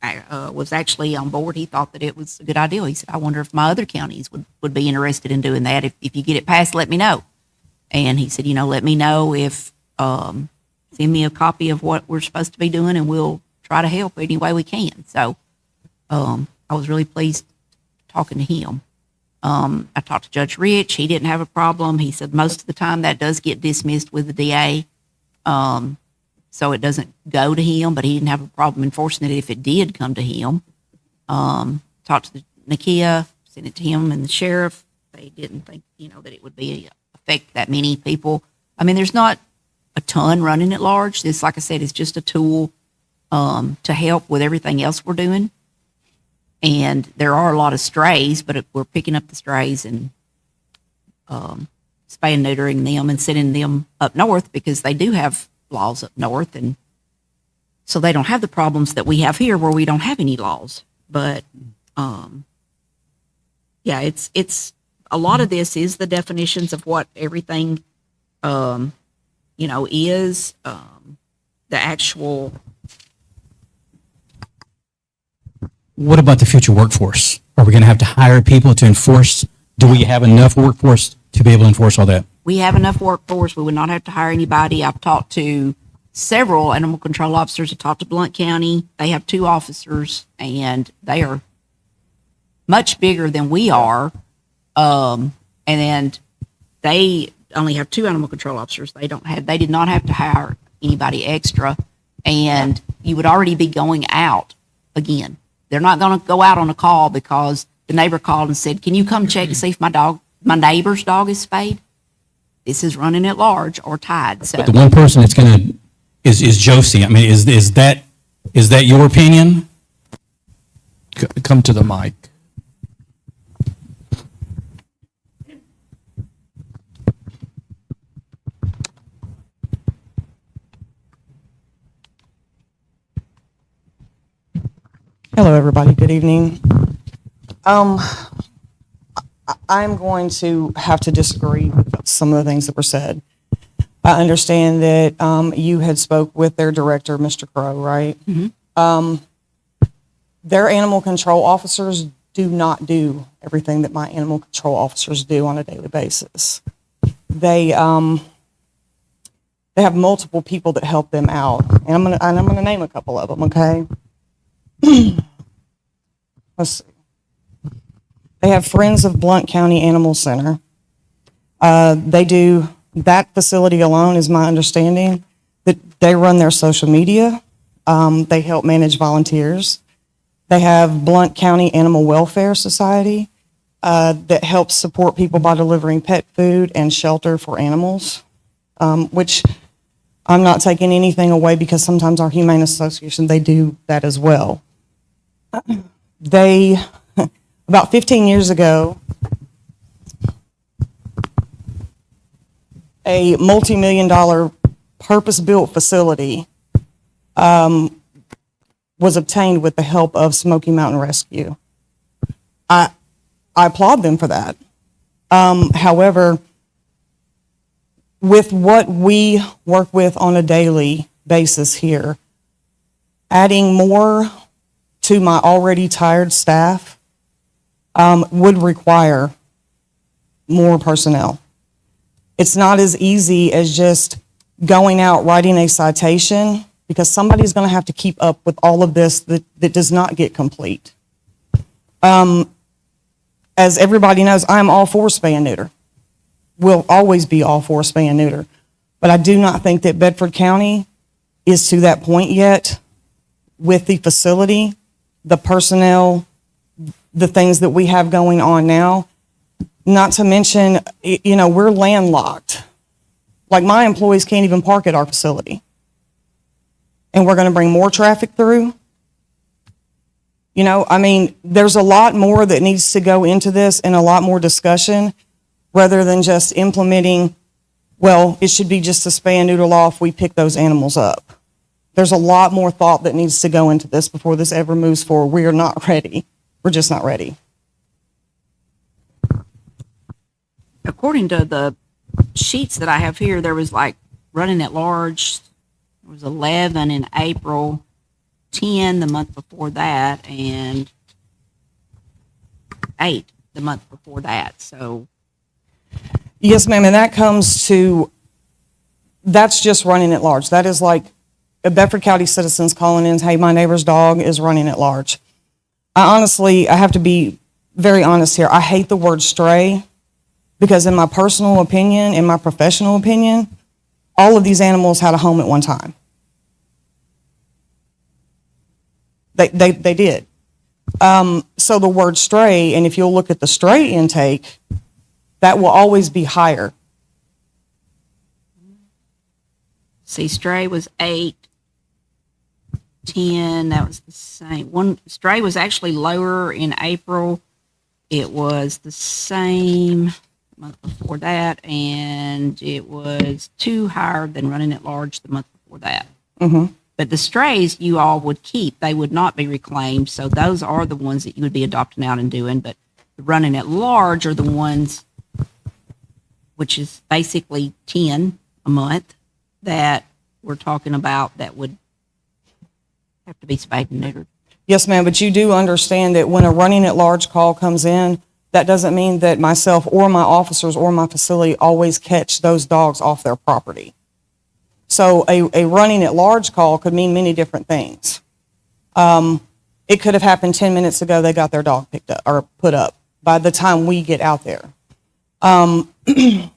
was actually on board. He thought that it was a good idea. He said, I wonder if my other counties would be interested in doing that. If you get it passed, let me know. And he said, let me know if, send me a copy of what we're supposed to be doing and we'll try to help any way we can. So I was really pleased talking to him. I talked to Judge Rich. He didn't have a problem. He said most of the time that does get dismissed with the DA. So it doesn't go to him, but he didn't have a problem enforcing it if it did come to him. Talked to Nakia, sent it to him and the sheriff. They didn't think, that it would affect that many people. I mean, there's not a ton running at large. This, like I said, is just a tool to help with everything else we're doing. And there are a lot of strays, but we're picking up the strays and spay and neutering them and sending them up north because they do have laws up north, and so they don't have the problems that we have here where we don't have any laws. But it's a lot of this is the definitions of what everything is, the actual what about the future workforce? Are we going to have to hire people to enforce? Do we have enough workforce to be able to enforce all that? We have enough workforce. We would not have to hire anybody. I've talked to several animal control officers. I've talked to Blount County. They have 2 officers, and they are much bigger than we are. And they only have 2 animal control officers. They did not have to hire anybody extra, and you would already be going out again. They're not going to go out on a call because the neighbor called and said, "Can you come check and see if my neighbor's dog is spayed?" This is running at large or tied. So But the one person that's going to is Josie. I mean, is that your opinion? Come to the mic. Hello, everybody. Good evening. I'm going to have to disagree with some of the things that were said. I understand that you had spoke with their director, Mr. Crow, right? Their animal control officers do not do everything that my animal control officers do on a daily basis. They have multiple people that help them out, and I'm gonna name a couple of them. Okay. Let's see. They have Friends of Blount County Animal Center. They do, that facility alone is my understanding, that they run their social media. They help manage volunteers. They have Blount County Animal Welfare Society that helps support people by delivering pet food and shelter for animals, which I'm not taking anything away because sometimes our Humane Association, they do that as well. They, about 15 years ago, a multi-million-dollar purpose-built facility was obtained with the help of Smoky Mountain Rescue. I applaud them for that. However, with what we work with on a daily basis here, adding more to my already tired staff would require more personnel. It's not as easy as just going out writing a citation because somebody's going to have to keep up with all of this that does not get complete. As everybody knows, I'm all for spay and neuter. Will always be all for spay and neuter. But I do not think that Bedford County is to that point yet with the facility, the personnel, the things that we have going on now. Not to mention, you know, we're landlocked. Like my employees can't even park at our facility. And we're going to bring more traffic through. You know, I mean, there's a lot more that needs to go into this and a lot more discussion rather than just implementing, well, it should be just a spay and neuter law if we pick those animals up. There's a lot more thought that needs to go into this before this ever moves forward. We are not ready. We're just not ready. According to the sheets that I have here, there was like running at large, there was 11 in April, 10 the month before that, and 8 the month before that. So, yes, ma'am, and that comes to, that's just running at large. That is like a Bedford County citizens calling in, hey, my neighbor's dog is running at large. I have to be very honest here. I hate the word stray because in my personal opinion, in my professional opinion, all of these animals had a home at one time. They did. So the word stray, and if you'll look at the stray intake, that will always be higher. see, stray was 8, 10, that was the same. Stray was actually lower in April. It was the same the month before that, and it was 2 higher than running at large the month before that. Mm-hmm. But the strays you all would keep, they would not be reclaimed. So those are the ones that you would be adopting out and doing. But the running at large are the ones, which is basically 10 a month, that we're talking about that would have to be spayed and neutered. Yes, ma'am, but you do understand that when a running at large call comes in, that doesn't mean that myself or my officers or my facility always catch those dogs off their property. So a running at large call could mean many different things. It could have happened 10 minutes ago, they got their dog picked up or put up by the time we get out there. The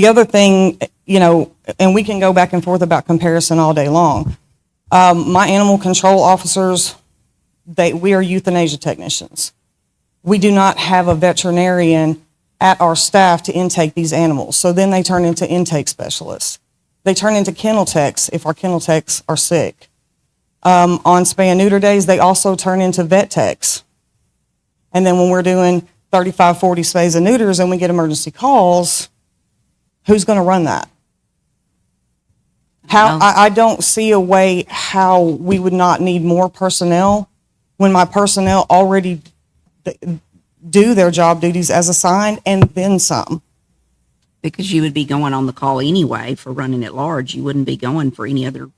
other thing, you know, and we can go back and forth about comparison all day long. My animal control officers, we are euthanasia technicians. We do not have a veterinarian at our staff to intake these animals. So then they turn into intake specialists. They turn into kennel techs if our kennel techs are sick. On spay and neuter days, they also turn into vet techs. And then when we're doing 35, 40 spays and neuters and we get emergency calls, who's going to run that? I don't see a way how we would not need more personnel when my personnel already do their job duties as assigned and then some. Because you would be going on the call anyway for running at large. You wouldn't be going for any other,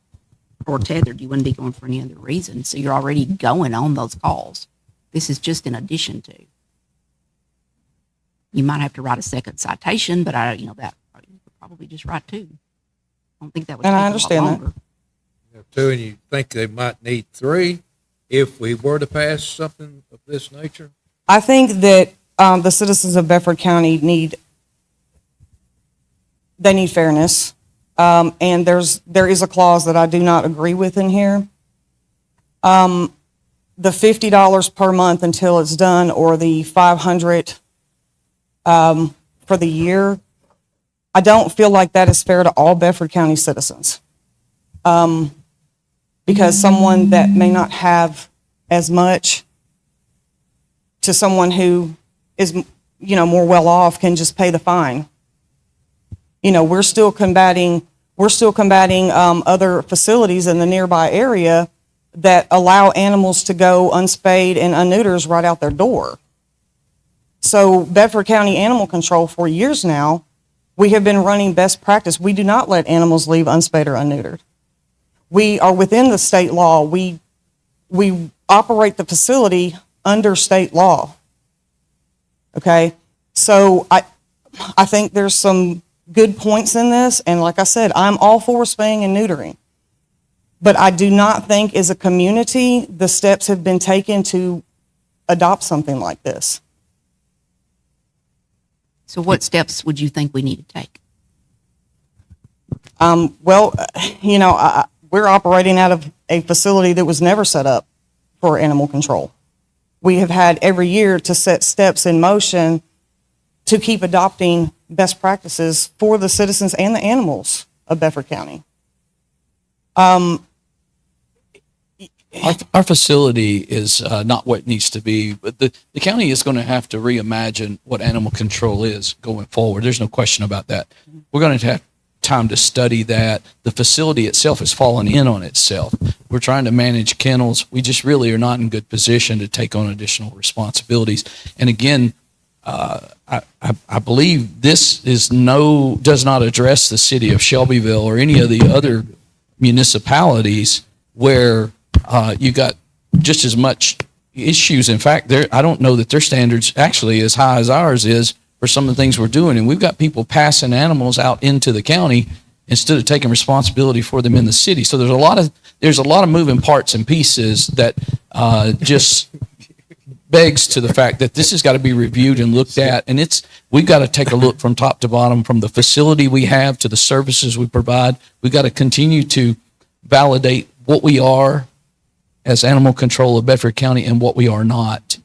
or tethered, you wouldn't be going for any other reason. So you're already going on those calls. This is just in addition to. You might have to write a second citation, but that you could probably just write two. I don't think that would take And I a lot understand longer. Two, and you think they might need three if we were to pass something of this nature? I think that the citizens of Bedford County need fairness. And there is a clause that I do not agree with in here. The $50 per month until it's done, or the $500 for the year, I don't feel like that is fair to all Bedford County citizens. Because someone that may not have as much to someone who is, more well off can just pay the fine. We're still combating other facilities in the nearby area that allow animals to go unspayed and unneuters right out their door. So Bedford County Animal Control, for years now, we have been running best practice. We do not let animals leave unspayed or unneutered. We are within the state law. We operate the facility under state law. Okay? So I think there's some good points in this, and like I said, I'm all for spaying and neutering. But I do not think as a community the steps have been taken to adopt something like this. So what steps would you think we need to take? We're operating out of a facility that was never set up for animal control. We have had every year to set steps in motion to keep adopting best practices for the citizens and the animals of Bedford County. Our facility is not what it needs to be, but the county is going to have to reimagine what animal control is going forward. There's no question about that. We're going to have time to study that. The facility itself has fallen in on itself. We're trying to manage kennels. We just really are not in good position to take on additional responsibilities. And again, I believe this does not address the city of Shelbyville or any of the other municipalities where you got just as much issues. In fact, I don't know that their standards actually as high as ours is for some of the things we're doing. And we've got people passing animals out into the county instead of taking responsibility for them in the city. So there's a lot of moving parts and pieces that just begs to the fact that this has got to be reviewed and looked at. And we've got to take a look from top to bottom, from the facility we have to the services we provide. We've got to continue to validate what we are as animal control of Bedford County and what we are not.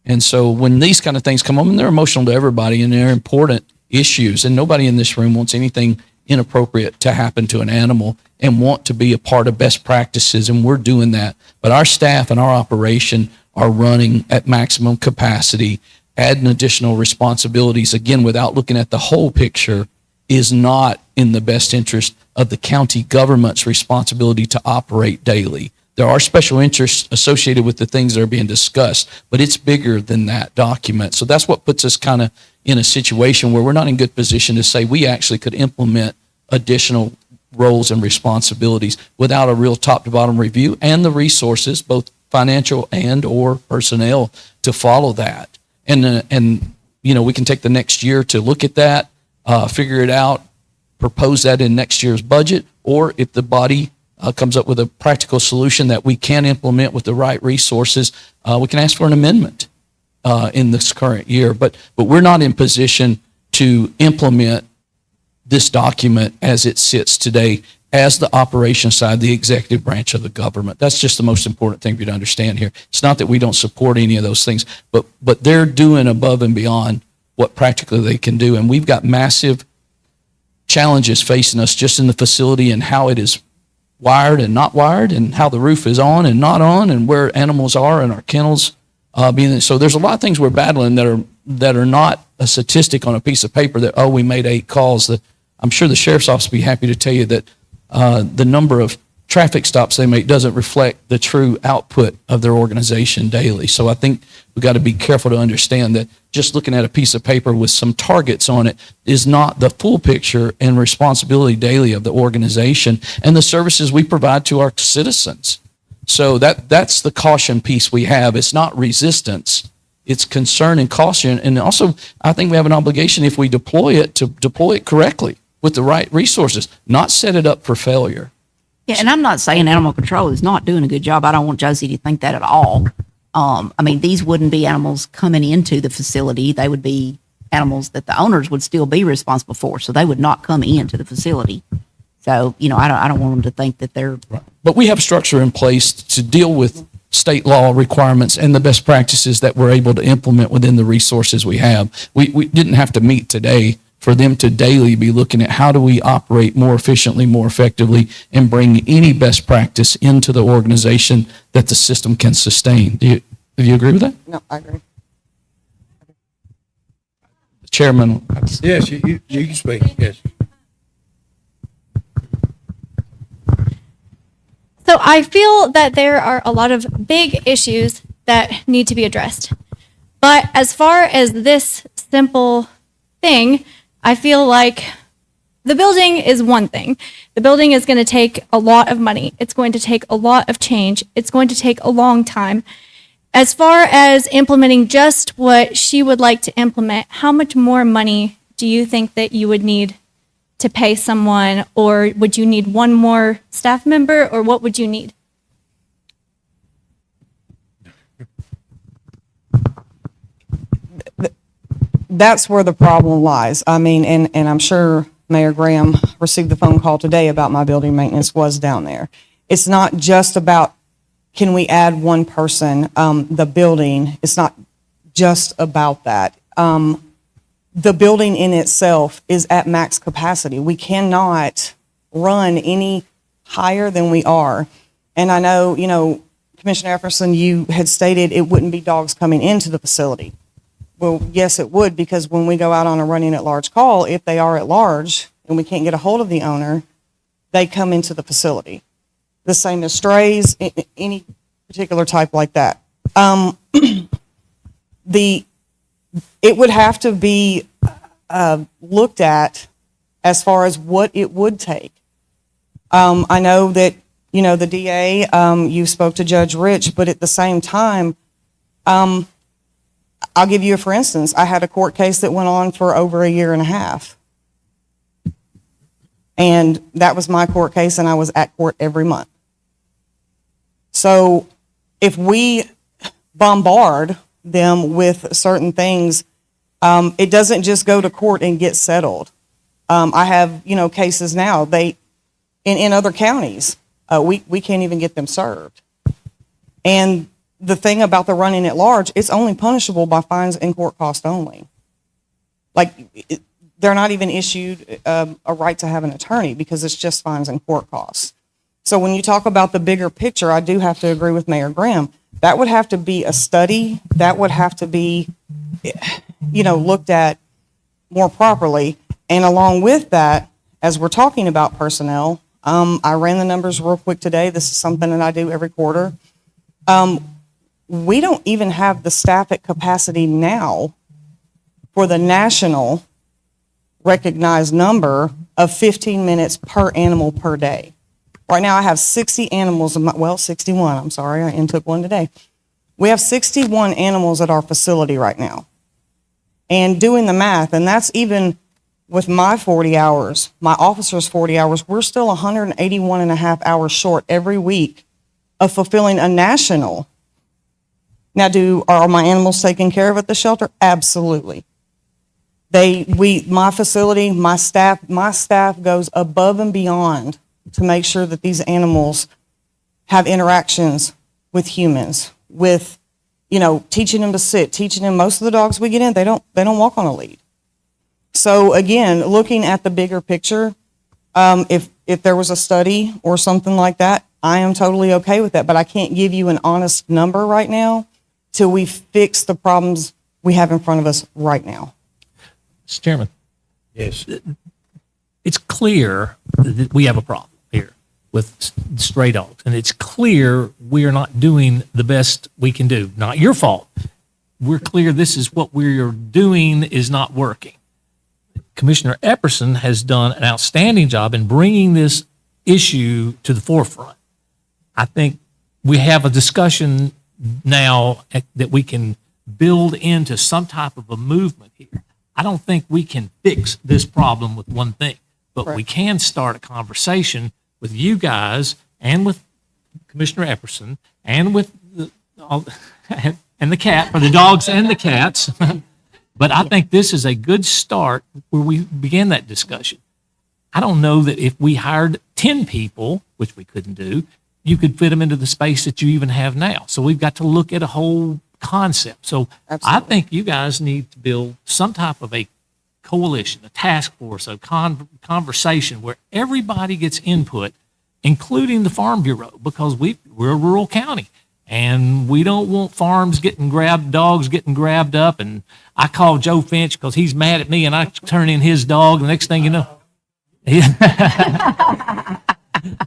And so when these kind of things come up, and they're emotional to everybody and they're important issues, and nobody in this room wants anything inappropriate to happen to an animal and want to be a part of best practices, and we're doing that. But our staff and our operation are running at maximum capacity, adding additional responsibilities, again, without looking at the whole picture, is not in the best interest of the county government's responsibility to operate daily. There are special interests associated with the things that are being discussed, but it's bigger than that document. So that's what puts us kind of in a situation where we're not in good position to say we actually could implement additional roles and responsibilities without a real top to bottom review and the resources, both financial and or personnel, to follow that. And we can take the next year to look at that, figure it out, propose that in next year's budget, or if the body comes up with a practical solution that we can implement with the right resources, we can ask for an amendment in this current year. But we're not in position to implement this document as it sits today as the operations side, the executive branch of the government. That's just the most important thing for you to understand here. It's not that we don't support any of those things, but they're doing above and beyond what practically they can do. And we've got massive challenges facing us just in the facility and how it is wired and not wired, and how the roof is on and not on, and where animals are and our kennels so there's a lot of things we're battling that are not a statistic on a piece of paper that, we made 8 calls. I'm sure the sheriff's office will be happy to tell you that the number of traffic stops they make doesn't reflect the true output of their organization daily. So I think we've got to be careful to understand that just looking at a piece of paper with some targets on it is not the full picture and responsibility daily of the organization and the services we provide to our citizens. So that's the caution piece we have. It's not resistance. It's concern and caution. And also, I think we have an obligation, if we deploy it, to deploy it correctly with the right resources, not set it up for failure. Yeah, and I'm not saying animal control is not doing a good job. I don't want Josie to think that at all. These wouldn't be animals coming into the facility. They would be animals that the owners would still be responsible for. So they would not come into the facility. So, I don't want them to think that they're... But we have structure in place to deal with state law requirements and the best practices that we're able to implement within the resources we have. We didn't have to meet today for them to daily be looking at how do we operate more efficiently, more effectively, and bring any best practice into the organization that the system can sustain. Do you agree with that? No, I agree. Chairman. Yes, you can speak, yes. So I feel that there are a lot of big issues that need to be addressed. But as far as this simple thing, I feel like the building is one thing. The building is going to take a lot of money. It's going to take a lot of change. It's going to take a long time. As far as implementing just what she would like to implement, how much more money do you think that you would need to pay someone, or would you need one more staff member, or what would you need? That's where the problem lies. And I'm sure Mayor Graham received the phone call today about my building maintenance was down there. It's not just about, can we add one person? The building, it's not just about that. The building in itself is at max capacity. We cannot run any higher than we are. And I know, Commissioner Efferson, you had stated it wouldn't be dogs coming into the facility. Well, yes, it would, because when we go out on a running at large call, if they are at large and we can't get a hold of the owner, they come into the facility. The same as strays, any particular type like that. It would have to be looked at as far as what it would take. I know that, the DA, you spoke to Judge Rich, but at the same time, I'll give you a for instance. I had a court case that went on for over a year and a half. And that was my court case, and I was at court every month. So if we bombard them with certain things, it doesn't just go to court and get settled. I have, cases now, in other counties, we can't even get them served. And the thing about the running at large, it's only punishable by fines and court cost only. They're not even issued a right to have an attorney because it's just fines and court costs. So when you talk about the bigger picture, I do have to agree with Mayor Graham. That would have to be a study. That would have to be, looked at more properly. And along with that, as we're talking about personnel, I ran the numbers real quick today. This is something that I do every quarter. We don't even have the staff at capacity now for the national recognized number of 15 minutes per animal per day. Right now I have 60 animals, 61, I'm sorry, I took one today. We have 61 animals at our facility right now. And doing the math, and that's even with my 40 hours, my officer's 40 hours, we're still 181 and a half hours short every week of fulfilling a national. Now, are my animals taken care of at the shelter? Absolutely. My facility, my staff goes above and beyond to make sure that these animals have interactions with humans, with, teaching them to sit, teaching them, most of the dogs we get in, they don't walk on a lead. So again, looking at the bigger picture, if there was a study or something like that, I am totally okay with that, but I can't give you an honest number right now till we fix the problems we have in front of us right now. Mr. Chairman, Yes. it's clear that we have a problem here with stray dogs, and it's clear we are not doing the best we can do. Not your fault. We're clear this is what we're doing is not working. Commissioner Epperson has done an outstanding job in bringing this issue to the forefront. I think we have a discussion now that we can build into some type of a movement here. I don't think we can fix this problem with one thing, but we can start a conversation with you guys and with Commissioner Epperson and with and the cat, for the dogs and the cats. But I think this is a good start where we began that discussion. I don't know that if we hired 10 people, which we couldn't do, you could fit them into the space that you even have now. So we've got to look at a whole concept. So I think you guys need to build some type of a coalition, a task force, a conversation where everybody gets input, including the Farm Bureau, because we're a rural county. And we don't want farms dogs getting grabbed up. And I call Joe Finch because he's mad at me and I turn in his dog. The next thing you know.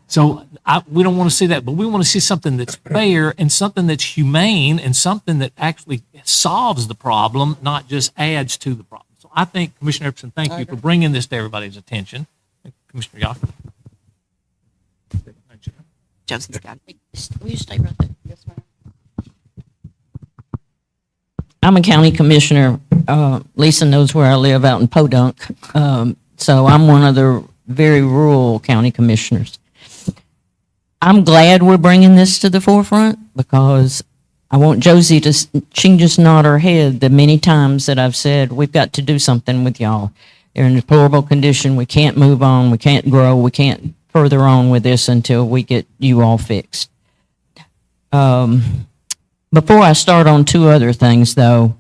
So we don't want to see that, but we want to see something that's fair and something that's humane and something that actually solves the problem, not just adds to the problem. So I think, Commissioner Epperson, thank you for bringing this to everybody's attention. Commissioner Yocker. Josie's got it. Will you stay right there? Yes, ma'am. I'm a county commissioner. Lisa knows where I live out in Podunk. So I'm one of the very rural county commissioners. I'm glad we're bringing this to the forefront because I want Josie to, she can just nod her head the many times that I've said, we've got to do something with y'all. They're in a deplorable condition. We can't move on. We can't grow. We can't further on with this until we get you all fixed. Before I start on two other things, though,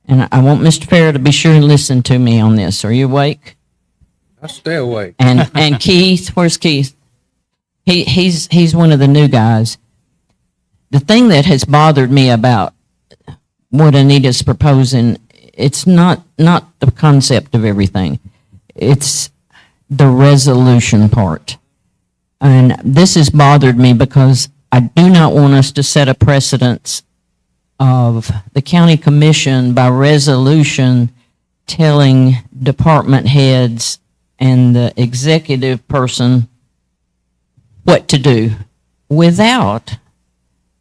and I want Mr. Farrer to be sure and listen to me on this. Are you awake? I stay awake. And Keith, where's Keith? He's one of the new guys. The thing that has bothered me about what Anita's proposing, it's not the concept of everything. It's the resolution part. And this has bothered me because I do not want us to set a precedence of the county commission by resolution telling department heads and the executive person what to do without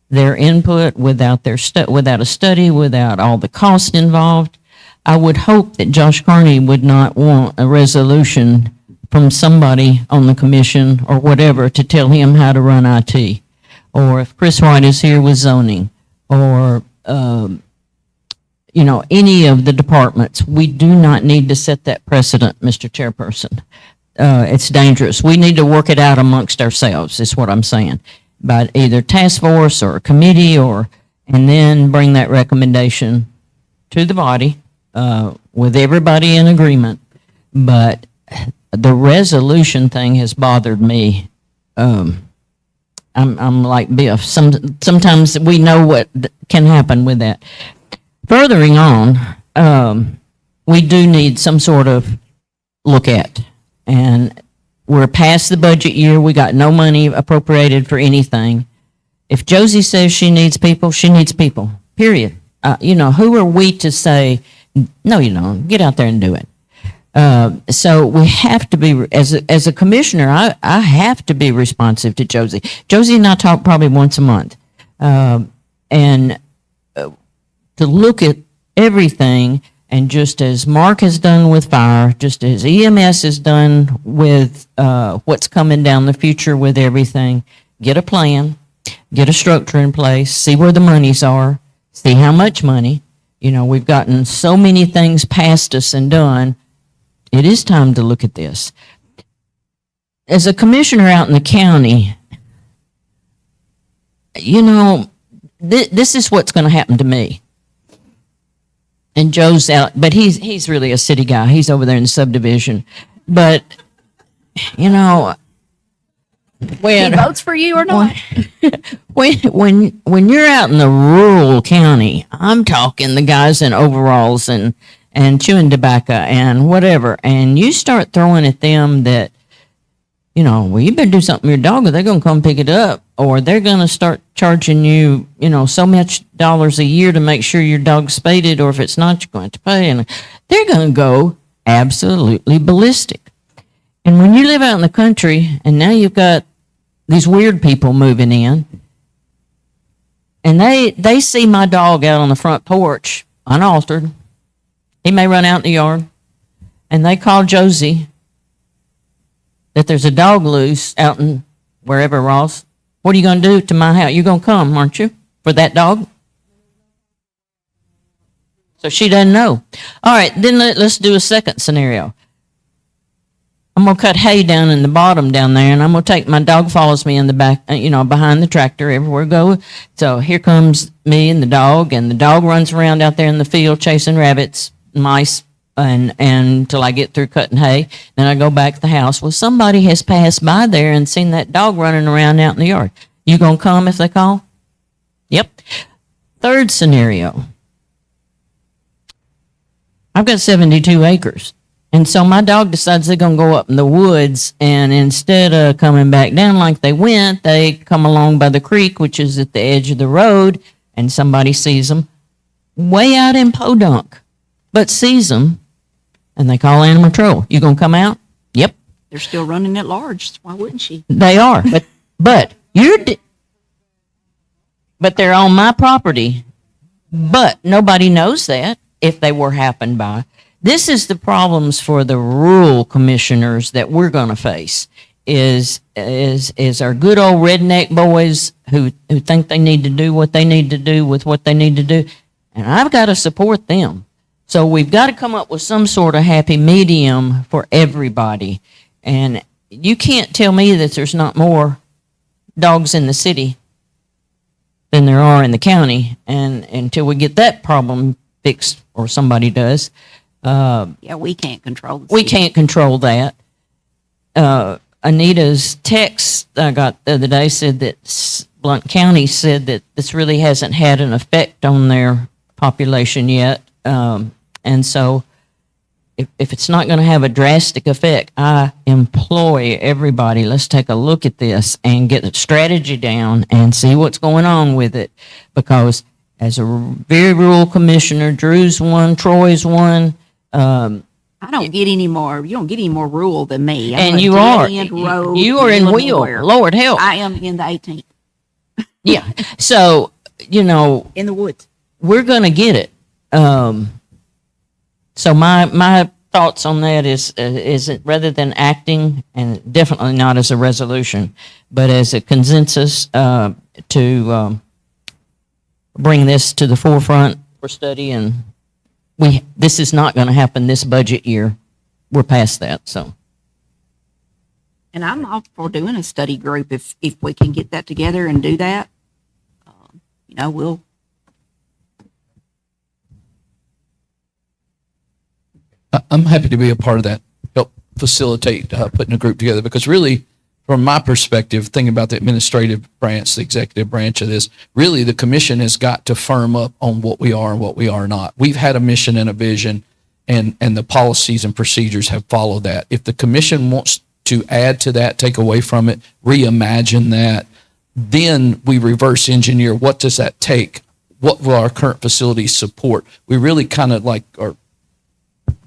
their input, without without a study, without all the cost involved. I would hope that Josh Carney would not want a resolution from somebody on the commission or whatever to tell him how to run IT. Or if Chris White is here with zoning, or, any of the departments, we do not need to set that precedent, Mr. Chairperson. It's dangerous. We need to work it out amongst ourselves, is what I'm saying. By either task force or committee and then bring that recommendation to the body, with everybody in agreement. But the resolution thing has bothered me. I'm like Biff. Sometimes we know what can happen with that. Furthering on, we do need some sort of look at. And we're past the budget year. We got no money appropriated for anything. If Josie says she needs people, period. Who are we to say, no, you don't, get out there and do it. So we have to be, as a commissioner, I have to be responsive to Josie. Josie and I talk probably once a month. And to look at everything, and just as Mark has done with fire, just as EMS has done with what's coming down the future with everything, get a plan, get a structure in place, see where the monies are, see how much money. You know, we've gotten so many things past us and done. It is time to look at this. As a commissioner out in the county, you know, this is what's going to happen to me. And Joe's out, but he's really a city guy. He's over there in the subdivision. But, you know, when He votes for you or not? when you're out in the rural county, I'm talking the guys in overalls and chewing tobacco and whatever, and you start throwing at them that, you know, well, you better do something with your dog or they're going to come pick it up, or they're going to start charging you, you know, so much dollars a year to make sure your dog's spaded, or if it's not, you're going to pay. And they're going to go absolutely ballistic. And when you live out in the country and now you've got these weird people moving in, and they see my dog out on the front porch, unaltered. He may run out in the yard, and they call Josie that there's a dog loose out in wherever, Ross. What are you going to do to my house? You're going to come, aren't you, for that dog? So she doesn't know. All right, then let's do a second scenario. I'm going to cut hay down in the bottom down there, and I'm going to take my dog follows me in the back, you know, behind the tractor everywhere I go. So here comes me and the dog runs around out there in the field chasing rabbits, mice, and until I get through cutting hay. Then I go back to the house. Well, somebody has passed by there and seen that dog running around out in the yard. You going to come if they call? Yep. Third scenario. I've got 72 acres. And so my dog decides they're going to go up in the woods, and instead of coming back down like they went, they come along by the creek, which is at the edge of the road, and somebody sees them way out in Podunk, but sees them, and they call animal control. You going to come out? Yep. They're still running at large. Why wouldn't she? They are, but but they're on my property, but nobody knows that if they were happened by. This is the problems for the rural commissioners that we're going to face is our good old redneck boys who think they need to do what they need to do with what they need to do. And I've got to support them. So we've got to come up with some sort of happy medium for everybody. And you can't tell me that there's not more dogs in the city than there are in the county. And until we get that problem fixed, or somebody does, yeah, we can't control the we city. can't control that. Anita's text I got the other day said that Blount County said that this really hasn't had an effect on their population yet. And so if it's not going to have a drastic effect, I employ everybody, let's take a look at this and get a strategy down and see what's going on with it. Because as a very rural commissioner, Drew's one, Troy's one, I don't get any more. You don't get any more rural than me. I'm and a you are. dead-end road You are in Wheel. nowhere. Lord help. I am in the 18th Yeah. So, you know, in the woods. we're going to get it. So my thoughts on that is it rather than acting, and definitely not as a resolution, but as a consensus to bring this to the forefront for study. And this is not going to happen this budget year. We're past that. So, And I'm all for doing a study group if we can get that together and do that. You know, we'll. I'm happy to be a part of that, help facilitate putting a group together, because really, from my perspective, thinking about the administrative branch, the executive branch of this, really the commission has got to firm up on what we are and what we are not. We've had a mission and a vision, and the policies and procedures have followed that. If the commission wants to add to that, take away from it, reimagine that, then we reverse engineer what does that take? What will our current facilities support? We really kind of like are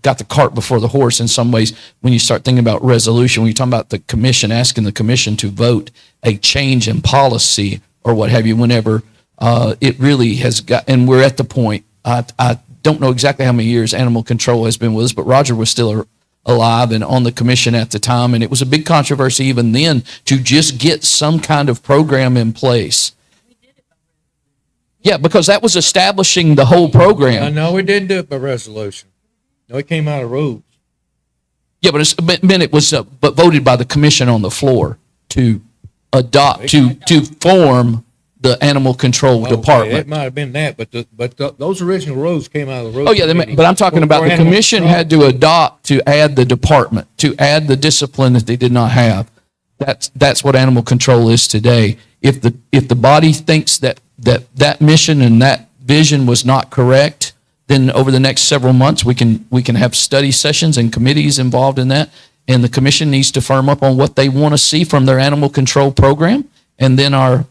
got the cart before the horse in some ways when you start thinking about resolution, when you're talking about the commission, asking the commission to vote a change in policy or what have you, whenever it really has got, and we're at the point, I don't know exactly how many years animal control has been with us, but Roger was still alive and on the commission at the time, and it was a big controversy even then to just get some kind of program in place. Yeah, because that was establishing the whole program. No, we didn't do it by resolution. No, it came out of rules. Yeah, but it was but voted by the commission on the floor to adopt to form the animal control Okay, department. it might have been that, but those original rules came out of the rules. Oh yeah, but I'm talking about the commission had to adopt to add the department, to add the discipline that they did not have. That's what animal control is today. If the body thinks that mission and that vision was not correct, then over the next several months we can have study sessions and committees involved in that, and the commission needs to firm up on what they want to see from their animal control program, and then our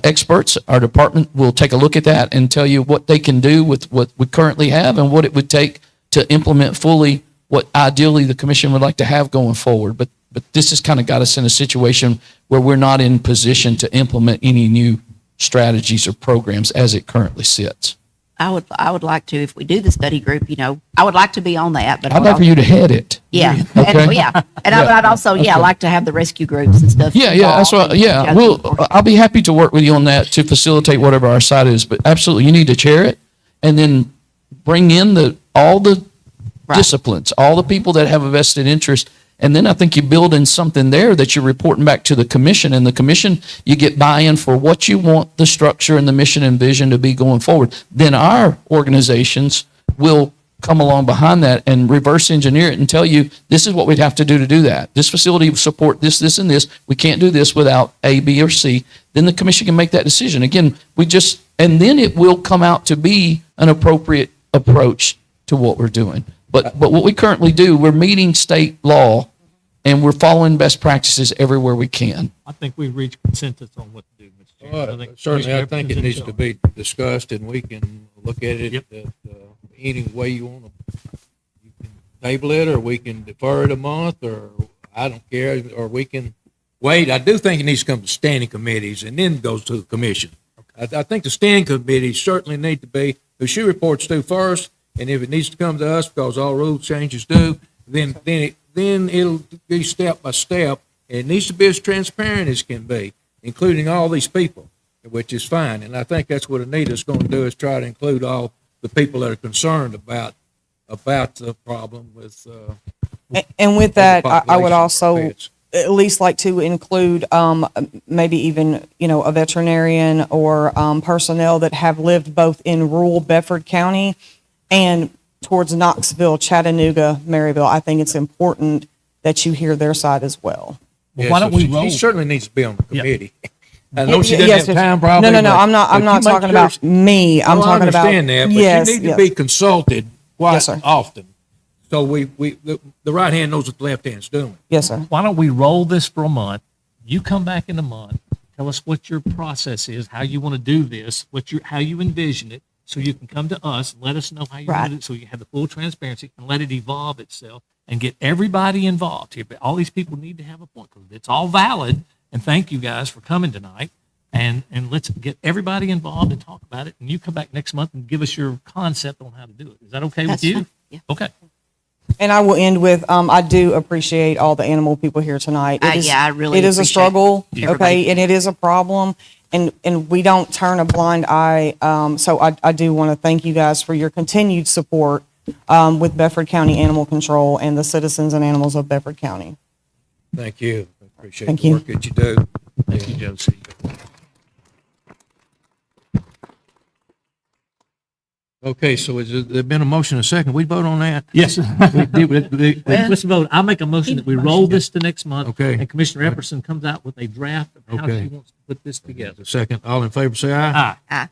experts, our department will take a look at that and tell you what they can do with what we currently have and what it would take to implement fully what ideally the commission would like to have going forward. But this has kind of got us in a situation where we're not in position to implement any new strategies or programs as it currently sits. I would like to, if we do the study group, I would like to be on that, but I'd like for you to head it. Yeah. Okay. And, yeah. And I'd also, like to have the rescue groups and stuff. Yeah, that's what. Yeah, I'll be happy to work with you on that to facilitate whatever our side is. But absolutely, you need to chair it, and then bring in all the disciplines, all the people that have a vested interest, and then I think you build in something there that you're reporting back to the commission, and the commission you get buy-in for what you want the structure and the mission and vision to be going forward. Then our organizations will come along behind that and reverse engineer it and tell you this is what we'd have to do that. This facility will support this, this, and this. We can't do this without A, B, or C. Then the commission can make that decision. Again, and then it will come out to be an appropriate approach to what we're doing. But what we currently do, we're meeting state law and we're following best practices everywhere we can. I think we've reached consensus on what to do, Mr. Chairman. Certainly, I think it needs to be discussed, and we can look at it any way you want to. You can table it, or we can defer it a month, or I don't care, or we can wait. I do think it needs to come to standing committees and then goes to the commission. I think the standing committees certainly need to be who she reports to first, and if it needs to come to us because all rule changes do, then it'll be step by step. It needs to be as transparent as can be, including all these people, which is fine. And I think that's what Anita's going to do, is try to include all the people that are concerned about the problem with. And with that, I would population of also pets. at least like to include maybe even, a veterinarian or personnel that have lived both in rural Bedford County and towards Knoxville, Chattanooga, Maryville. I think it's important that you hear their side as well. Well, why don't we roll? She certainly needs to be on the committee. I Yeah, know she doesn't yes, have yes. time probably. No, but I'm not you talking make sure about me. I'm Well, talking about. I understand that, but yes, you need yes. to be consulted quite Yes, sir. often. So the right hand knows what the left hand's doing. Yes, sir. Why don't we roll this for a month? You come back in a month, tell us what your process is, how you want to do this, how you envision it, so you can come to us and let us know how you want it, so you have the full transparency and let it evolve itself and get everybody involved here. But all these people need to have a point, because it's all valid. And thank you guys for coming tonight. And let's get everybody involved and talk about it. And you come back next month and give us your concept on how to do it. Is that okay That's with you? fine. Yeah. Okay. And I will end with, I do appreciate all the animal people here tonight. I really It is a appreciate struggle, everybody. okay, and it is a problem, and we don't turn a blind eye. So I do want to thank you guys for your continued support with Bedford County Animal Control and the citizens and animals of Bedford County. Thank you. I appreciate Thank the you. work that you do. Thank you, Josie. Okay, so there been a motion and a second? We vote on that? Yes. Let's vote. I'll make a motion that we roll this to next month. Okay. And Commissioner Epperson comes out with a draft of how Okay. she wants to put this together. Second, all in favor, say aye. Aye.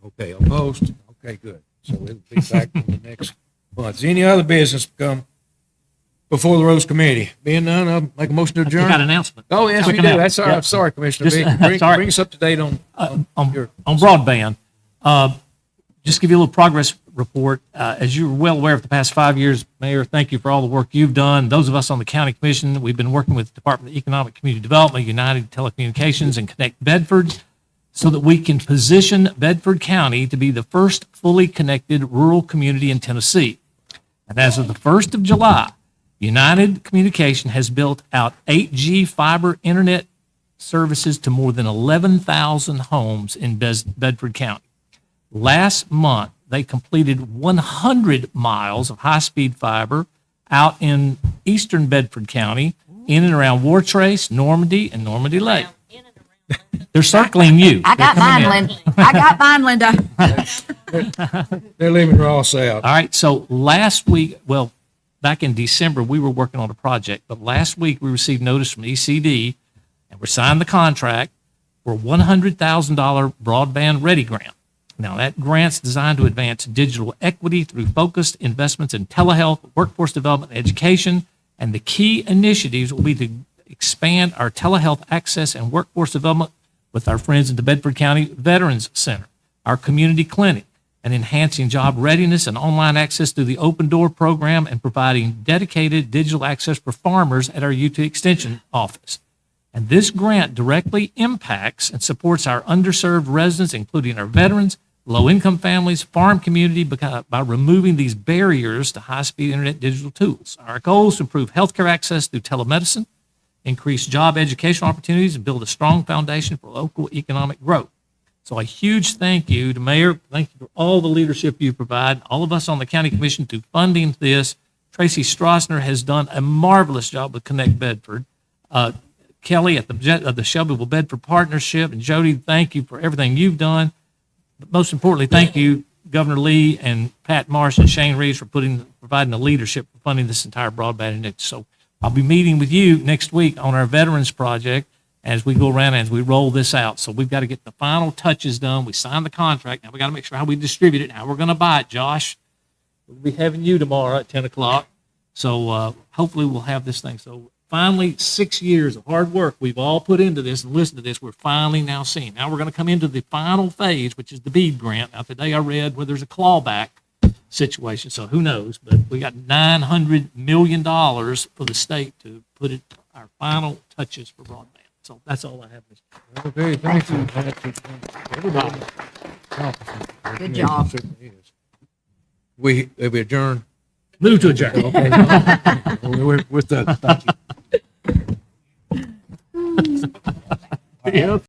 Okay, opposed? Okay, good. So it'll be back on the next month. Is any other business come before the Rules Committee? Being none, I'll make a motion to You adjourn. got an announcement. Oh, yes, we Quick do. announcement. That's all right. Yeah. Sorry, Commissioner. Just- Bring sorry. us up to date on On your. broadband. just give you a little progress report. As you're well aware of the past 5 years, Mayor, thank you for all the work you've done. Those of us on the county commission, we've been working with the Department of Economic Community Development, United Telecommunications, and Connect Bedford so that we can position Bedford County to be the first fully connected rural community in Tennessee. And as of the 1st of July, United Communication has built out 8G fiber internet services to more than 11,000 homes in Bedford County. Last month, they completed 100 miles of high-speed fiber out in eastern Bedford County, in and around Wartrace, Normandy, and Normandy Lake. They're circling you. I got mine, Linda. I got mine, Linda. They're leaving Ross out. All right, so last week, well, back in December, we were working on a project, but last week we received notice from ECD, and we signed the contract for a $100,000 Broadband Ready grant. Now, that grant's designed to advance digital equity through focused investments in telehealth, workforce development, and education, and the key initiatives will be to expand our telehealth access and workforce development with our friends at the Bedford County Veterans Center, our community clinic, and enhancing job readiness and online access through the Open Door program and providing dedicated digital access for farmers at our UT Extension office. And this grant directly impacts and supports our underserved residents, including our veterans, low-income families, farm community, by removing these barriers to high-speed internet digital tools. Our goal is to improve healthcare access through telemedicine, increase job educational opportunities, and build a strong foundation for local economic growth. So a huge thank you to Mayor. Thank you for all the leadership you provide, all of us on the County Commission to funding this. Tracy Stroessner has done a marvelous job with Connect Bedford. Kelly at the Shelbyville Bedford Partnership, and Jody, thank you for everything you've done. But most importantly, thank you, Governor Lee and Pat Marsh and Shane Reeves for providing the leadership for funding this entire broadband initiative. So I'll be meeting with you next week on our Veterans Project as we go around and as we roll this out. So we've got to get the final touches done. We signed the contract. Now we got to make sure how we distribute it, how we're going to buy it, Josh. We'll be having you tomorrow at 10 o'clock. So hopefully we'll have this thing. So finally, 6 years of hard work we've all put into this and listened to this, we're finally now seeing. Now we're going to come into the final phase, which is the BEAD grant. Now today I read where there's a clawback situation, so who knows? But we got $900 million for the state to put it our final touches for broadband. So that's all I have. Okay, thank you. Everybody. Good job. We adjourn. Move to adjourn. Okay. We're done. Thank you. Yeah.